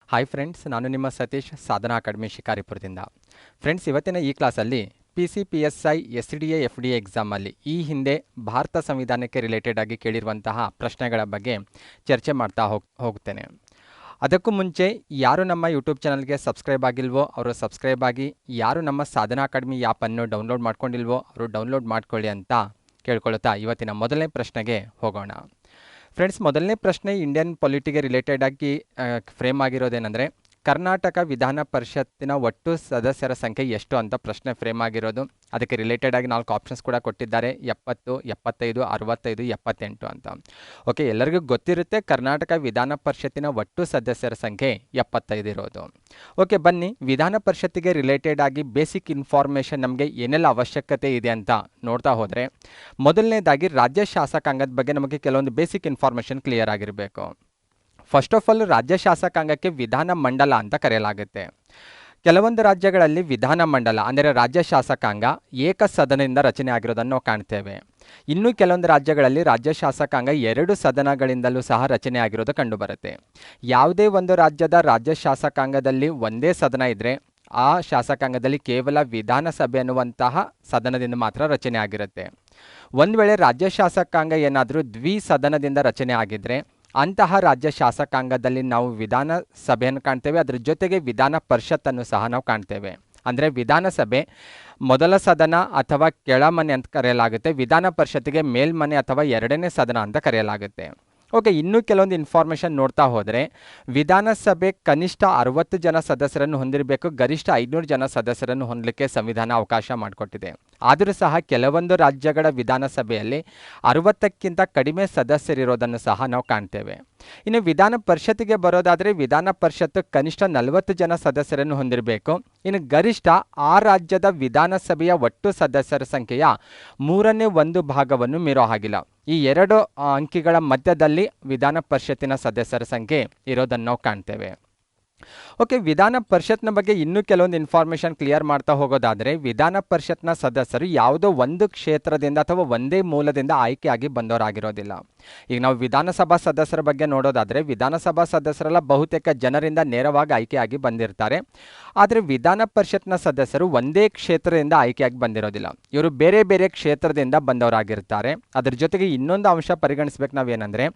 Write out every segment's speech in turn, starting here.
Hi friends, ನಾನು ನಿಮ್ಮ ಸತೀಶ್, ಸಾಧನಾ academy ಶಿಕಾರಿಪುರದಿಂದ. Friends, ಇವತ್ತಿನ ಈ ಕ್ಲಾಸಲ್ಲಿ PCPSI SDA FDA ಎಕ್ಸಾಮಲ್ಲಿ ಈ ಹಿಂದೆ ಭಾರತ ಸಂವಿಧಾನಕ್ಕೆ ರಿಲೇಟೆಡ್ ಆಗಿ ಕೇಳಿರುವಂತಹ ಪ್ರಶ್ನೆಗಳ ಬಗ್ಗೆ ಚರ್ಚೆ ಮಾಡ್ತಾ ಹೋಗ್ತೇನೆ. ಅದಕ್ಕೂ ಮುಂಚೆ ಯಾರು ನಮ್ಮ ಯೂಟ್ಯೂಬ್ ಚಾನಲ್ಗೆ ಸಬ್ಸ್ಕ್ರೈಬ್ ಆಗಿಲ್ವೋ ಅವರು ಸಬ್ಸ್ಕ್ರೈಬ್ ಆಗಿ, ಯಾರು ನಮ್ಮ ಸಾಧನಾ ಅಕಾಡೆಮಿ ಆ್ಯಪನ್ನು ಡೌನ್ಲೋಡ್ ಮಾಡ್ಕೊಂಡಿಲ್ವೋ ಅವರು ಡೌನ್ಲೋಡ್ ಮಾಡ್ಕೊಳ್ಳಿ ಅಂತ ಕೇಳ್ಕೊಳ್ತಾ ಇವತ್ತಿನ ಮೊದಲನೇ ಪ್ರಶ್ನೆಗೆ ಹೋಗೋಣ. ಫ್ರೆಂಡ್ಸ್, ಮೊದಲನೇ ಪ್ರಶ್ನೆ ಇಂಡಿಯನ್ ಪೊಲಿಟಿಗೆ ರಿಲೇಟೆಡ್ ಆಗಿ ಫ್ರೇಮ್ ಆಗಿರೋದೇನೆಂದರೆ, ಕರ್ನಾಟಕ ವಿಧಾನ ಪರಿಷತ್ತಿನ ಒಟ್ಟು ಸದಸ್ಯರ ಸಂಖ್ಯೆ ಎಷ್ಟು ಅಂತ ಪ್ರಶ್ನೆ ಫ್ರೇಮ್ ಆಗಿರೋದು. ಅದಕ್ಕೆ ರಿಲೇಟೆಡ್ ಆಗಿ 4 ಆಪ್ಷನ್ಸ್ ಕೂಡ ಕೊಟ್ಟಿದ್ದಾರೆ: 70, 75, 65, 78 ಅಂತ. ಓಕೆ, ಎಲ್ಲರಿಗೂ ಗೊತ್ತಿರುತ್ತೆ ಕರ್ನಾಟಕ ವಿಧಾನ ಪರಿಷತ್ತಿನ ಒಟ್ಟು ಸದಸ್ಯರ ಸಂಖ್ಯೆ 75 ಇರೋದು. ಓಕೆ, ಬನ್ನಿ ವಿಧಾನ ಪರಿಷತ್ತಿಗೆ ರಿಲೇಟೆಡ್ ಆಗಿ ಬೇಸಿಕ್ ಇನ್ಫಾರ್ಮೇಷನ್ ನಮಗೆ ಏನೆಲ್ಲ ಅವಶ್ಯಕತೆ ಇದೆ ಅಂತ ನೋಡ್ತಾ ಹೋದರೆ, ಮೊದಲನೇದಾಗಿ ರಾಜ್ಯ ಶಾಸಕಾಂಗದ ಬಗ್ಗೆ ನಮಗೆ ಕೆಲವೊಂದು ಬೇಸಿಕ್ ಇನ್ಫಾರ್ಮೇಷನ್ ಕ್ಲಿಯರ್ ಆಗಿರಬೇಕು. ಫಸ್ಟ್ ಆಫ್ ಆಲ್, ರಾಜ್ಯ ಶಾಸಕಾಂಗಕ್ಕೆ ವಿಧಾನ ಮಂಡಲ ಅಂತ ಕರೆಯಲಾಗುತ್ತೆ. ಕೆಲವೊಂದು ರಾಜ್ಯಗಳಲ್ಲಿ ವಿಧಾನ ಮಂಡಲ ಅಂದರೆ ರಾಜ್ಯ ಶಾಸಕಾಂಗ ಏಕಸದನದಿಂದ ರಚನೆ ಆಗಿರೋದನ್ನು ನಾವು ಕಾಣ್ತೇವೆ. ಇನ್ನು ಕೆಲವೊಂದು ರಾಜ್ಯಗಳಲ್ಲಿ ರಾಜ್ಯ ಶಾಸಕಾಂಗ 2 ಸದನಗಳಿಂದಲೂ ಸಹ ರಚನೆ ಆಗಿರೋದು ಕಂಡುಬರುತ್ತೆ. ಯಾವುದೇ ಒಂದು ರಾಜ್ಯದ ರಾಜ್ಯ ಶಾಸಕಾಂಗದಲ್ಲಿ ಒಂದೇ ಸದನ ಇದ್ದರೆ ಆ ಶಾಸಕಾಂಗದಲ್ಲಿ ಕೇವಲ ವಿಧಾನಸಭೆ ಅನ್ನುವಂತಹ ಸದನದಿಂದ ಮಾತ್ರ ರಚನೆ ಆಗಿರುತ್ತೆ. ಒಂದು ವೇಳೆ ರಾಜ್ಯ ಶಾಸಕಾಂಗ ಏನಾದರೂ ದ್ವಿಸದನದಿಂದ ರಚನೆ ಆಗಿದ್ದರೆ ಅಂತಹ ರಾಜ್ಯ ಶಾಸಕಾಂಗದಲ್ಲಿ ನಾವು ವಿಧಾನಸಭೆಯನ್ನು ಕಾಣ್ತೇವೆ, ಅದರ ಜೊತೆಗೆ ವಿಧಾನ ಪರಿಷತ್ತನ್ನು ಸಹ ನಾವು ಕಾಣ್ತೇವೆ. ಅಂದರೆ ವಿಧಾನಸಭೆ ಮೊದಲ ಸದನ ಅಥವಾ ಕೆಳಮನೆ ಅಂತ ಕರೆಯಲಾಗುತ್ತೆ, ವಿಧಾನ ಪರಿಷತ್ತಿಗೆ ಮೇಲ್ಮನೆ ಅಥವಾ 2ನೇ ಸದನ ಅಂತ ಕರೆಯಲಾಗುತ್ತೆ. ಓಕೆ, ಇನ್ನೂ ಕೆಲವೊಂದು ಇನ್ಫಾರ್ಮೇಷನ್ ನೋಡ್ತಾ ಹೋದರೆ, ವಿಧಾನಸಭೆ ಕನಿಷ್ಠ 60 ಜನ ಸದಸ್ಯರನ್ನು ಹೊಂದಿರಬೇಕು, ಗರಿಷ್ಠ 500 ಜನ ಸದಸ್ಯರನ್ನು ಹೊಂದಲಿಕ್ಕೆ ಸಂವಿಧಾನ ಅವಕಾಶ ಮಾಡಿಕೊಟ್ಟಿದೆ. ಆದರೂ ಸಹ ಕೆಲವೊಂದು ರಾಜ್ಯಗಳ ವಿಧಾನಸಭೆಯಲ್ಲಿ 60ಕ್ಕಿಂತ ಕಡಿಮೆ ಸದಸ್ಯರಿರೋದನ್ನು ಸಹ ನಾವು ಕಾಣ್ತೇವೆ. ಇನ್ನು ವಿಧಾನ ಪರಿಷತ್ತಿಗೆ ಬರೋದಾದರೆ, ವಿಧಾನ ಪರಿಷತ್ತು ಕನಿಷ್ಠ 40 ಜನ ಸದಸ್ಯರನ್ನು ಹೊಂದಿರಬೇಕು. ಇನ್ನು ಗರಿಷ್ಠ ಆ ರಾಜ್ಯದ ವಿಧಾನಸಭೆಯ ಒಟ್ಟು ಸದಸ್ಯರ ಸಂಖ್ಯೆಯ 1/3 ಭಾಗವನ್ನು ಮೀರೋ ಹಾಗಿಲ್ಲ. ಈ 2 ಅಂಕಿಗಳ ಮಧ್ಯದಲ್ಲಿ ವಿಧಾನ ಪರಿಷತ್ತಿನ ಸದಸ್ಯರ ಸಂಖ್ಯೆ ಇರೋದನ್ನು ನಾವು ಕಾಣ್ತೇವೆ. ಓಕೆ, ವಿಧಾನ ಪರಿಷತ್ನ ಬಗ್ಗೆ ಇನ್ನೂ ಕೆಲವೊಂದು ಇನ್ಫಾರ್ಮೇಷನ್ ಕ್ಲಿಯರ್ ಮಾಡ್ತಾ ಹೋಗೋದಾದರೆ, ವಿಧಾನ ಪರಿಷತ್ನ ಸದಸ್ಯರು ಯಾವುದೋ ಒಂದು ಕ್ಷೇತ್ರದಿಂದ ಅಥವಾ ಒಂದೇ ಮೂಲದಿಂದ ಆಯ್ಕೆಯಾಗಿ ಬಂದವರಾಗಿರೋದಿಲ್ಲ. ಈಗ ನಾವು ವಿಧಾನಸಭಾ ಸದಸ್ಯರ ಬಗ್ಗೆ ನೋಡೋದಾದರೆ, ವಿಧಾನಸಭಾ ಸದಸ್ಯರೆಲ್ಲ ಬಹುತೇಕ ಜನರಿಂದ ನೇರವಾಗಿ ಆಯ್ಕೆಯಾಗಿ ಬಂದಿರ್ತಾರೆ. ಆದರೆ ವಿಧಾನ ಪರಿಷತ್ನ ಸದಸ್ಯರು ಒಂದೇ ಕ್ಷೇತ್ರದಿಂದ ಆಯ್ಕೆಯಾಗಿ ಬಂದಿರೋದಿಲ್ಲ, ಇವರು ಬೇರೆ ಬೇರೆ ಕ್ಷೇತ್ರದಿಂದ ಬಂದವರಾಗಿರ್ತಾರೆ. ಅದರ ಜೊತೆಗೆ ಇನ್ನೊಂದು ಅಂಶ ಪರಿಗಣಿಸಬೇಕು ನಾವೇನೆಂದರೆ,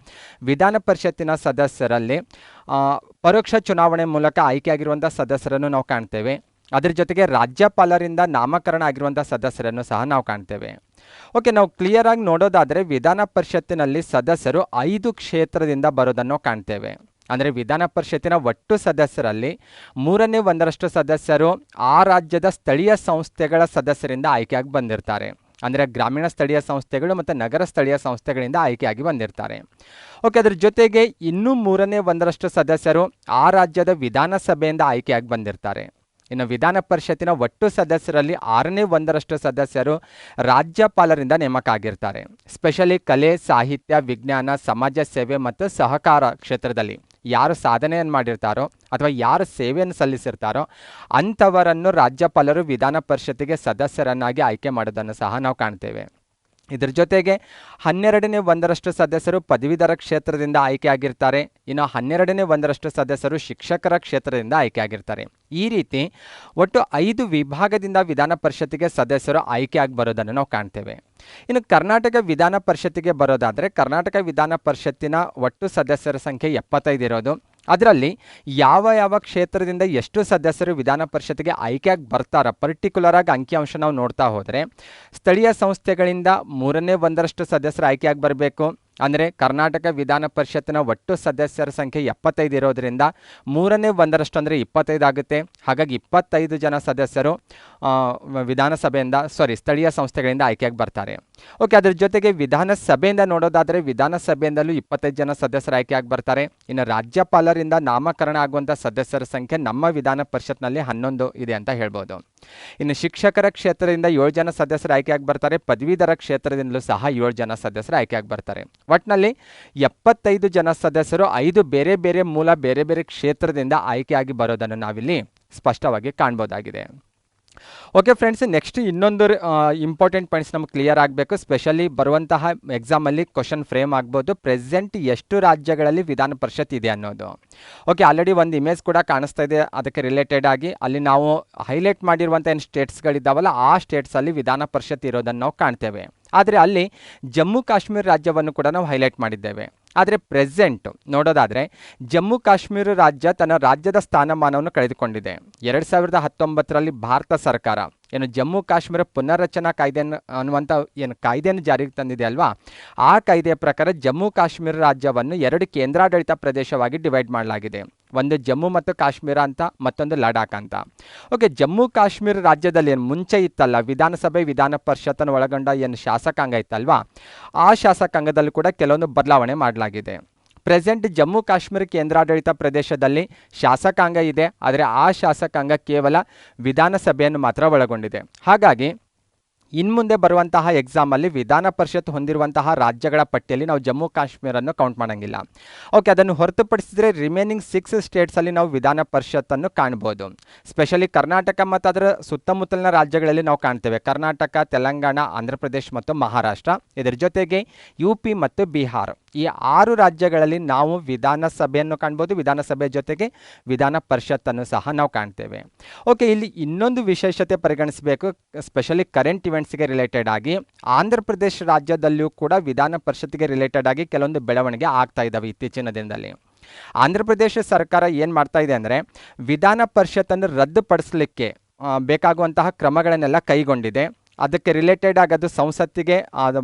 ವಿಧಾನ ಪರಿಷತ್ತಿನ ಸದಸ್ಯರಲ್ಲಿ ಪರೋಕ್ಷ ಚುನಾವಣೆ ಮೂಲಕ ಆಯ್ಕೆಯಾಗಿರುವಂಥ ಸದಸ್ಯರನ್ನು ನಾವು ಕಾಣ್ತೇವೆ. ಅದರ ಜೊತೆಗೆ ರಾಜ್ಯಪಾಲರಿಂದ ನಾಮಕರಣ ಆಗಿರುವಂಥ ಸದಸ್ಯರನ್ನು ಸಹ ನಾವು ಕಾಣ್ತೇವೆ. ಓಕೆ, ನಾವು ಕ್ಲಿಯರ್ ಆಗಿ ನೋಡೋದಾದರೆ ವಿಧಾನ ಪರಿಷತ್ತಿನಲ್ಲಿ ಸದಸ್ಯರು 5 ಕ್ಷೇತ್ರದಿಂದ ಬರೋದನ್ನು ಕಾಣ್ತೇವೆ. ಅಂದರೆ ವಿಧಾನ ಪರಿಷತ್ತಿನ ಒಟ್ಟು ಸದಸ್ಯರಲ್ಲಿ 1/3 ಸದಸ್ಯರು ಆ ರಾಜ್ಯದ ಸ್ಥಳೀಯ ಸಂಸ್ಥೆಗಳ ಸದಸ್ಯರಿಂದ ಆಯ್ಕೆಯಾಗಿ ಬಂದಿರ್ತಾರೆ. ಅಂದರೆ ಗ್ರಾಮೀಣ ಸ್ಥಳೀಯ ಸಂಸ್ಥೆಗಳು ಮತ್ತು ನಗರ ಸ್ಥಳೀಯ ಸಂಸ್ಥೆಗಳಿಂದ ಆಯ್ಕೆಯಾಗಿ ಬಂದಿರ್ತಾರೆ. ಓಕೆ, ಅದರ ಜೊತೆಗೆ ಇನ್ನೂ 1/3 ಸದಸ್ಯರು ಆ ರಾಜ್ಯದ ವಿಧಾನಸಭೆಯಿಂದ ಆಯ್ಕೆಯಾಗಿ ಬಂದಿರ್ತಾರೆ. ಇನ್ನು ವಿಧಾನ ಪರಿಷತ್ತಿನ ಒಟ್ಟು ಸದಸ್ಯರಲ್ಲಿ 1/6 ಸದಸ್ಯರು ರಾಜ್ಯಪಾಲರಿಂದ ನೇಮಕ ಆಗಿರ್ತಾರೆ. ಸ್ಪೆಷಲಿ ಕಲೆ, ಸಾಹಿತ್ಯ, ವಿಜ್ಞಾನ, ಸಮಾಜ ಸೇವೆ ಮತ್ತು ಸಹಕಾರ ಕ್ಷೇತ್ರದಲ್ಲಿ ಯಾರು ಸಾಧನೆಯನ್ನು ಮಾಡಿರ್ತಾರೋ ಅಥವಾ ಯಾರು ಸೇವೆಯನ್ನು ಸಲ್ಲಿಸಿರ್ತಾರೋ ಅಂಥವರನ್ನು ರಾಜ್ಯಪಾಲರು ವಿಧಾನ ಪರಿಷತ್ತಿಗೆ ಸದಸ್ಯರನ್ನಾಗಿ ಆಯ್ಕೆ ಮಾಡೋದನ್ನು ಸಹ ನಾವು ಕಾಣ್ತೇವೆ. ಇದರ ಜೊತೆಗೆ 12/1 ಸದಸ್ಯರು ಪದವೀಧರ ಕ್ಷೇತ್ರದಿಂದ ಆಯ್ಕೆಯಾಗಿರ್ತಾರೆ. ಇನ್ನು 12/1 ಸದಸ್ಯರು ಶಿಕ್ಷಕರ ಕ್ಷೇತ್ರದಿಂದ ಆಯ್ಕೆಯಾಗಿರ್ತಾರೆ. ಈ ರೀತಿ ಒಟ್ಟು 5 ವಿಭಾಗದಿಂದ ವಿಧಾನ ಪರಿಷತ್ತಿಗೆ ಸದಸ್ಯರು ಆಯ್ಕೆಯಾಗಿ ಬರೋದನ್ನು ನಾವು ಕಾಣ್ತೇವೆ. ಇನ್ನು ಕರ್ನಾಟಕ ವಿಧಾನ ಪರಿಷತ್ತಿಗೆ ಬರೋದಾದರೆ, ಕರ್ನಾಟಕ ವಿಧಾನ ಪರಿಷತ್ತಿನ ಒಟ್ಟು ಸದಸ್ಯರ ಸಂಖ್ಯೆ 75 ಇರೋದು. ಅದರಲ್ಲಿ ಯಾವ ಕ್ಷೇತ್ರದಿಂದ ಎಷ್ಟು ಸದಸ್ಯರು ವಿಧಾನ ಪರಿಷತ್ತಿಗೆ ಆಯ್ಕೆಯಾಗಿ ಬರ್ತಾರ ಪರ್ಟಿಕ್ಯುಲರ್ ಆಗಿ ಅಂಕಿಅಂಶ ನಾವು ನೋಡ್ತಾ ಹೋದರೆ, ಸ್ಥಳೀಯ ಸಂಸ್ಥೆಗಳಿಂದ 1/3 ಸದಸ್ಯರು ಆಯ್ಕೆಯಾಗಿ ಬರಬೇಕು. ಅಂದರೆ ಕರ್ನಾಟಕ ವಿಧಾನ ಪರಿಷತ್ತಿನ ಒಟ್ಟು ಸದಸ್ಯರ ಸಂಖ್ಯೆ 75 ಇರೋದ್ರಿಂದ 1/3 ಅಂದರೆ 25 ಆಗುತ್ತೆ. ಹಾಗಾಗಿ 25 ಜನ ಸದಸ್ಯರು ಸ್ಥಳೀಯ ಸಂಸ್ಥೆಗಳಿಂದ ಆಯ್ಕೆಯಾಗಿ ಬರ್ತಾರೆ. ಓಕೆ, ಅದರ ಜೊತೆಗೆ ವಿಧಾನಸಭೆಯಿಂದ ನೋಡೋದಾದರೆ, ವಿಧಾನಸಭೆಯಿಂದಲೂ 25 ಜನ ಸದಸ್ಯರು ಆಯ್ಕೆಯಾಗಿ ಬರ್ತಾರೆ. ಇನ್ನು ರಾಜ್ಯಪಾಲರಿಂದ ನಾಮಕರಣ ಆಗುವಂಥ ಸದಸ್ಯರ ಸಂಖ್ಯೆ ನಮ್ಮ ವಿಧಾನ ಪರಿಷತ್ನಲ್ಲಿ 11 ಇದೆ ಅಂತ ಹೇಳ್ಬೋದು. ಇನ್ನು ಶಿಕ್ಷಕರ ಕ್ಷೇತ್ರದಿಂದ 7 ಜನ ಸದಸ್ಯರು ಆಯ್ಕೆಯಾಗಿ ಬರ್ತಾರೆ. ಪದವೀಧರ ಕ್ಷೇತ್ರದಿಂದಲೂ ಸಹ 7 ಜನ ಸದಸ್ಯರು ಆಯ್ಕೆಯಾಗಿ ಬರ್ತಾರೆ. ಒಟ್ಟಿನಲ್ಲಿ 75 ಜನ ಸದಸ್ಯರು 5 ಬೇರೆ ಬೇರೆ ಮೂಲ ಬೇರೆ ಬೇರೆ ಕ್ಷೇತ್ರದಿಂದ ಆಯ್ಕೆಯಾಗಿ ಬರೋದನ್ನು ನಾವಿಲ್ಲಿ ಸ್ಪಷ್ಟವಾಗಿ ಕಾಣ್ಬೋದಾಗಿದೆ. ಓಕೆ ಫ್ರೆಂಡ್ಸ್, ನೆಕ್ಸ್ಟ್ ಇನ್ನೊಂದು ಇಂಪಾರ್ಟೆಂಟ್ ಪಾಯಿಂಟ್ಸ್ ನಮ್ಗೆ ಕ್ಲಿಯರ್ ಆಗಬೇಕು. ಸ್ಪೆಷಲಿ ಬರುವಂತಹ ಎಕ್ಸಾಮಲ್ಲಿ ಕ್ವಶನ್ ಫ್ರೇಮ್ ಆಗ್ಬೋದು, ಪ್ರೆಸೆಂಟ್ ಎಷ್ಟು ರಾಜ್ಯಗಳಲ್ಲಿ ವಿಧಾನ ಪರಿಷತ್ ಇದೆ ಅನ್ನೋದು. ಓಕೆ, ಆಲ್ರೆಡಿ ಒಂದು ಇಮೇಜ್ ಕೂಡ ಕಾಣಿಸ್ತಾ ಇದೆ ಅದಕ್ಕೆ ರಿಲೇಟೆಡ್ ಆಗಿ. ಅಲ್ಲಿ ನಾವು ಹೈಲೈಟ್ ಮಾಡಿರುವಂಥ ಏನು ಸ್ಟೇಟ್ಸ್ಗಳಿದ್ದಾವಲ್ಲ ಆ ಸ್ಟೇಟ್ಸಲ್ಲಿ ವಿಧಾನ ಪರಿಷತ್ ಇರೋದನ್ನು ನಾವು ಕಾಣ್ತೇವೆ. ಆದರೆ ಅಲ್ಲಿ ಜಮ್ಮು ಕಾಶ್ಮೀರ ರಾಜ್ಯವನ್ನು ಕೂಡ ನಾವು ಹೈಲೈಟ್ ಮಾಡಿದ್ದೇವೆ. ಆದರೆ ಪ್ರೆಸೆಂಟ್ ನೋಡೋದಾದರೆ ಜಮ್ಮು ಕಾಶ್ಮೀರ ರಾಜ್ಯ ತನ್ನ ರಾಜ್ಯದ ಸ್ಥಾನಮಾನವನ್ನು ಕಳೆದುಕೊಂಡಿದೆ. 2019ರಲ್ಲಿ ಭಾರತ ಸರ್ಕಾರ ಏನು ಜಮ್ಮು ಕಾಶ್ಮೀರ ಪುನರ್ರಚನಾ ಕಾಯ್ದೆಯನ್ನು ಅನ್ನುವಂಥ ಏನು ಕಾಯ್ದೆಯನ್ನು ಜಾರಿಗೆ ತಂದಿದೆ ಅಲ್ವಾ, ಆ ಕಾಯ್ದೆಯ ಪ್ರಕಾರ ಜಮ್ಮು ಕಾಶ್ಮೀರ ರಾಜ್ಯವನ್ನು 2 ಕೇಂದ್ರಾಡಳಿತ ಪ್ರದೇಶವಾಗಿ ಡಿವೈಡ್ ಮಾಡಲಾಗಿದೆ. ಒಂದು ಜಮ್ಮು ಮತ್ತು ಕಾಶ್ಮೀರ ಅಂತ, ಮತ್ತೊಂದು ಲಡಾಖ್ ಅಂತ. ಓಕೆ, ಜಮ್ಮು ಕಾಶ್ಮೀರ ರಾಜ್ಯದಲ್ಲಿ ಏನು ಮುಂಚೆ ಇತ್ತಲ್ಲ ವಿಧಾನಸಭೆ ವಿಧಾನ ಪರಿಷತ್ತನ್ನು ಒಳಗೊಂಡ ಏನು ಶಾಸಕಾಂಗ ಇತ್ತಲ್ವಾ, ಆ ಶಾಸಕಾಂಗದಲ್ಲಿ ಕೂಡ ಕೆಲವೊಂದು ಬದಲಾವಣೆ ಮಾಡಲಾಗಿದೆ. ಪ್ರೆಸೆಂಟ್ ಜಮ್ಮು ಕಾಶ್ಮೀರ ಕೇಂದ್ರಾಡಳಿತ ಪ್ರದೇಶದಲ್ಲಿ ಶಾಸಕಾಂಗ ಇದೆ, ಆದರೆ ಆ ಶಾಸಕಾಂಗ ಕೇವಲ ವಿಧಾನಸಭೆಯನ್ನು ಮಾತ್ರ ಒಳಗೊಂಡಿದೆ. ಹಾಗಾಗಿ ಇನ್ಮುಂದೆ ಬರುವಂತಹ ಎಕ್ಸಾಮಲ್ಲಿ ವಿಧಾನ ಪರಿಷತ್ ಹೊಂದಿರುವಂತಹ ರಾಜ್ಯಗಳ ಪಟ್ಟಿಯಲ್ಲಿ ನಾವು ಜಮ್ಮು ಕಾಶ್ಮೀರನ್ನು ಕೌಂಟ್ ಮಾಡೋಂಗಿಲ್ಲ. ಓಕೆ, ಅದನ್ನು ಹೊರತುಪಡಿಸಿದರೆ ರಿಮೈನಿಂಗ್ 6 ಸ್ಟೇಟ್ಸಲ್ಲಿ ನಾವು ವಿಧಾನ ಪರಿಷತ್ತನ್ನು ಕಾಣ್ಬೋದು. ಸ್ಪೆಷಲಿ ಕರ್ನಾಟಕ ಮತ್ತು ಅದರ ಸುತ್ತಮುತ್ತಲಿನ ರಾಜ್ಯಗಳಲ್ಲಿ ನಾವು ಕಾಣ್ತೇವೆ. ಕರ್ನಾಟಕ, ತೆಲಂಗಾಣ, ಆಂಧ್ರ ಪ್ರದೇಶ್ ಮತ್ತು ಮಹಾರಾಷ್ಟ್ರ. ಇದರ ಜೊತೆಗೆ UP ಮತ್ತು ಬಿಹಾರ್, ಈ 6 ರಾಜ್ಯಗಳಲ್ಲಿ ನಾವು ವಿಧಾನಸಭೆಯನ್ನು ಕಾಣ್ಬೋದು. ವಿಧಾನಸಭೆ ಜೊತೆಗೆ ವಿಧಾನ ಪರಿಷತ್ತನ್ನು ಸಹ ನಾವು ಕಾಣ್ತೇವೆ. ಓಕೆ, ಇಲ್ಲಿ ಇನ್ನೊಂದು ವಿಶೇಷತೆ ಪರಿಗಣಿಸಬೇಕು. ಸ್ಪೆಷಲಿ ಕರೆಂಟ್ ಇವೆಂಟ್ಸ್ಗೆ ರಿಲೇಟೆಡ್ ಆಗಿ ಆಂಧ್ರ ಪ್ರದೇಶ ರಾಜ್ಯದಲ್ಲಿಯೂ ಕೂಡ ವಿಧಾನ ಪರಿಷತ್ಗೆ ರಿಲೇಟೆಡ್ ಆಗಿ ಕೆಲವೊಂದು ಬೆಳವಣಿಗೆ ಆಗ್ತಾ ಇದ್ದಾವೆ ಇತ್ತೀಚಿನ ದಿನದಲ್ಲಿ. ಆಂಧ್ರ ಪ್ರದೇಶ ಸರ್ಕಾರ ಏನು ಮಾಡ್ತಾ ಇದೆ ಅಂದರೆ ವಿಧಾನ ಪರಿಷತ್ತನ್ನು ರದ್ದುಪಡಿಸಲಿಕ್ಕೆ ಬೇಕಾಗುವಂತಹ ಕ್ರಮಗಳನ್ನೆಲ್ಲ ಕೈಗೊಂಡಿದೆ. ಅದಕ್ಕೆ ರಿಲೇಟೆಡ್ ಆಗಿ ಅದು ಸಂಸತ್ತಿಗೆ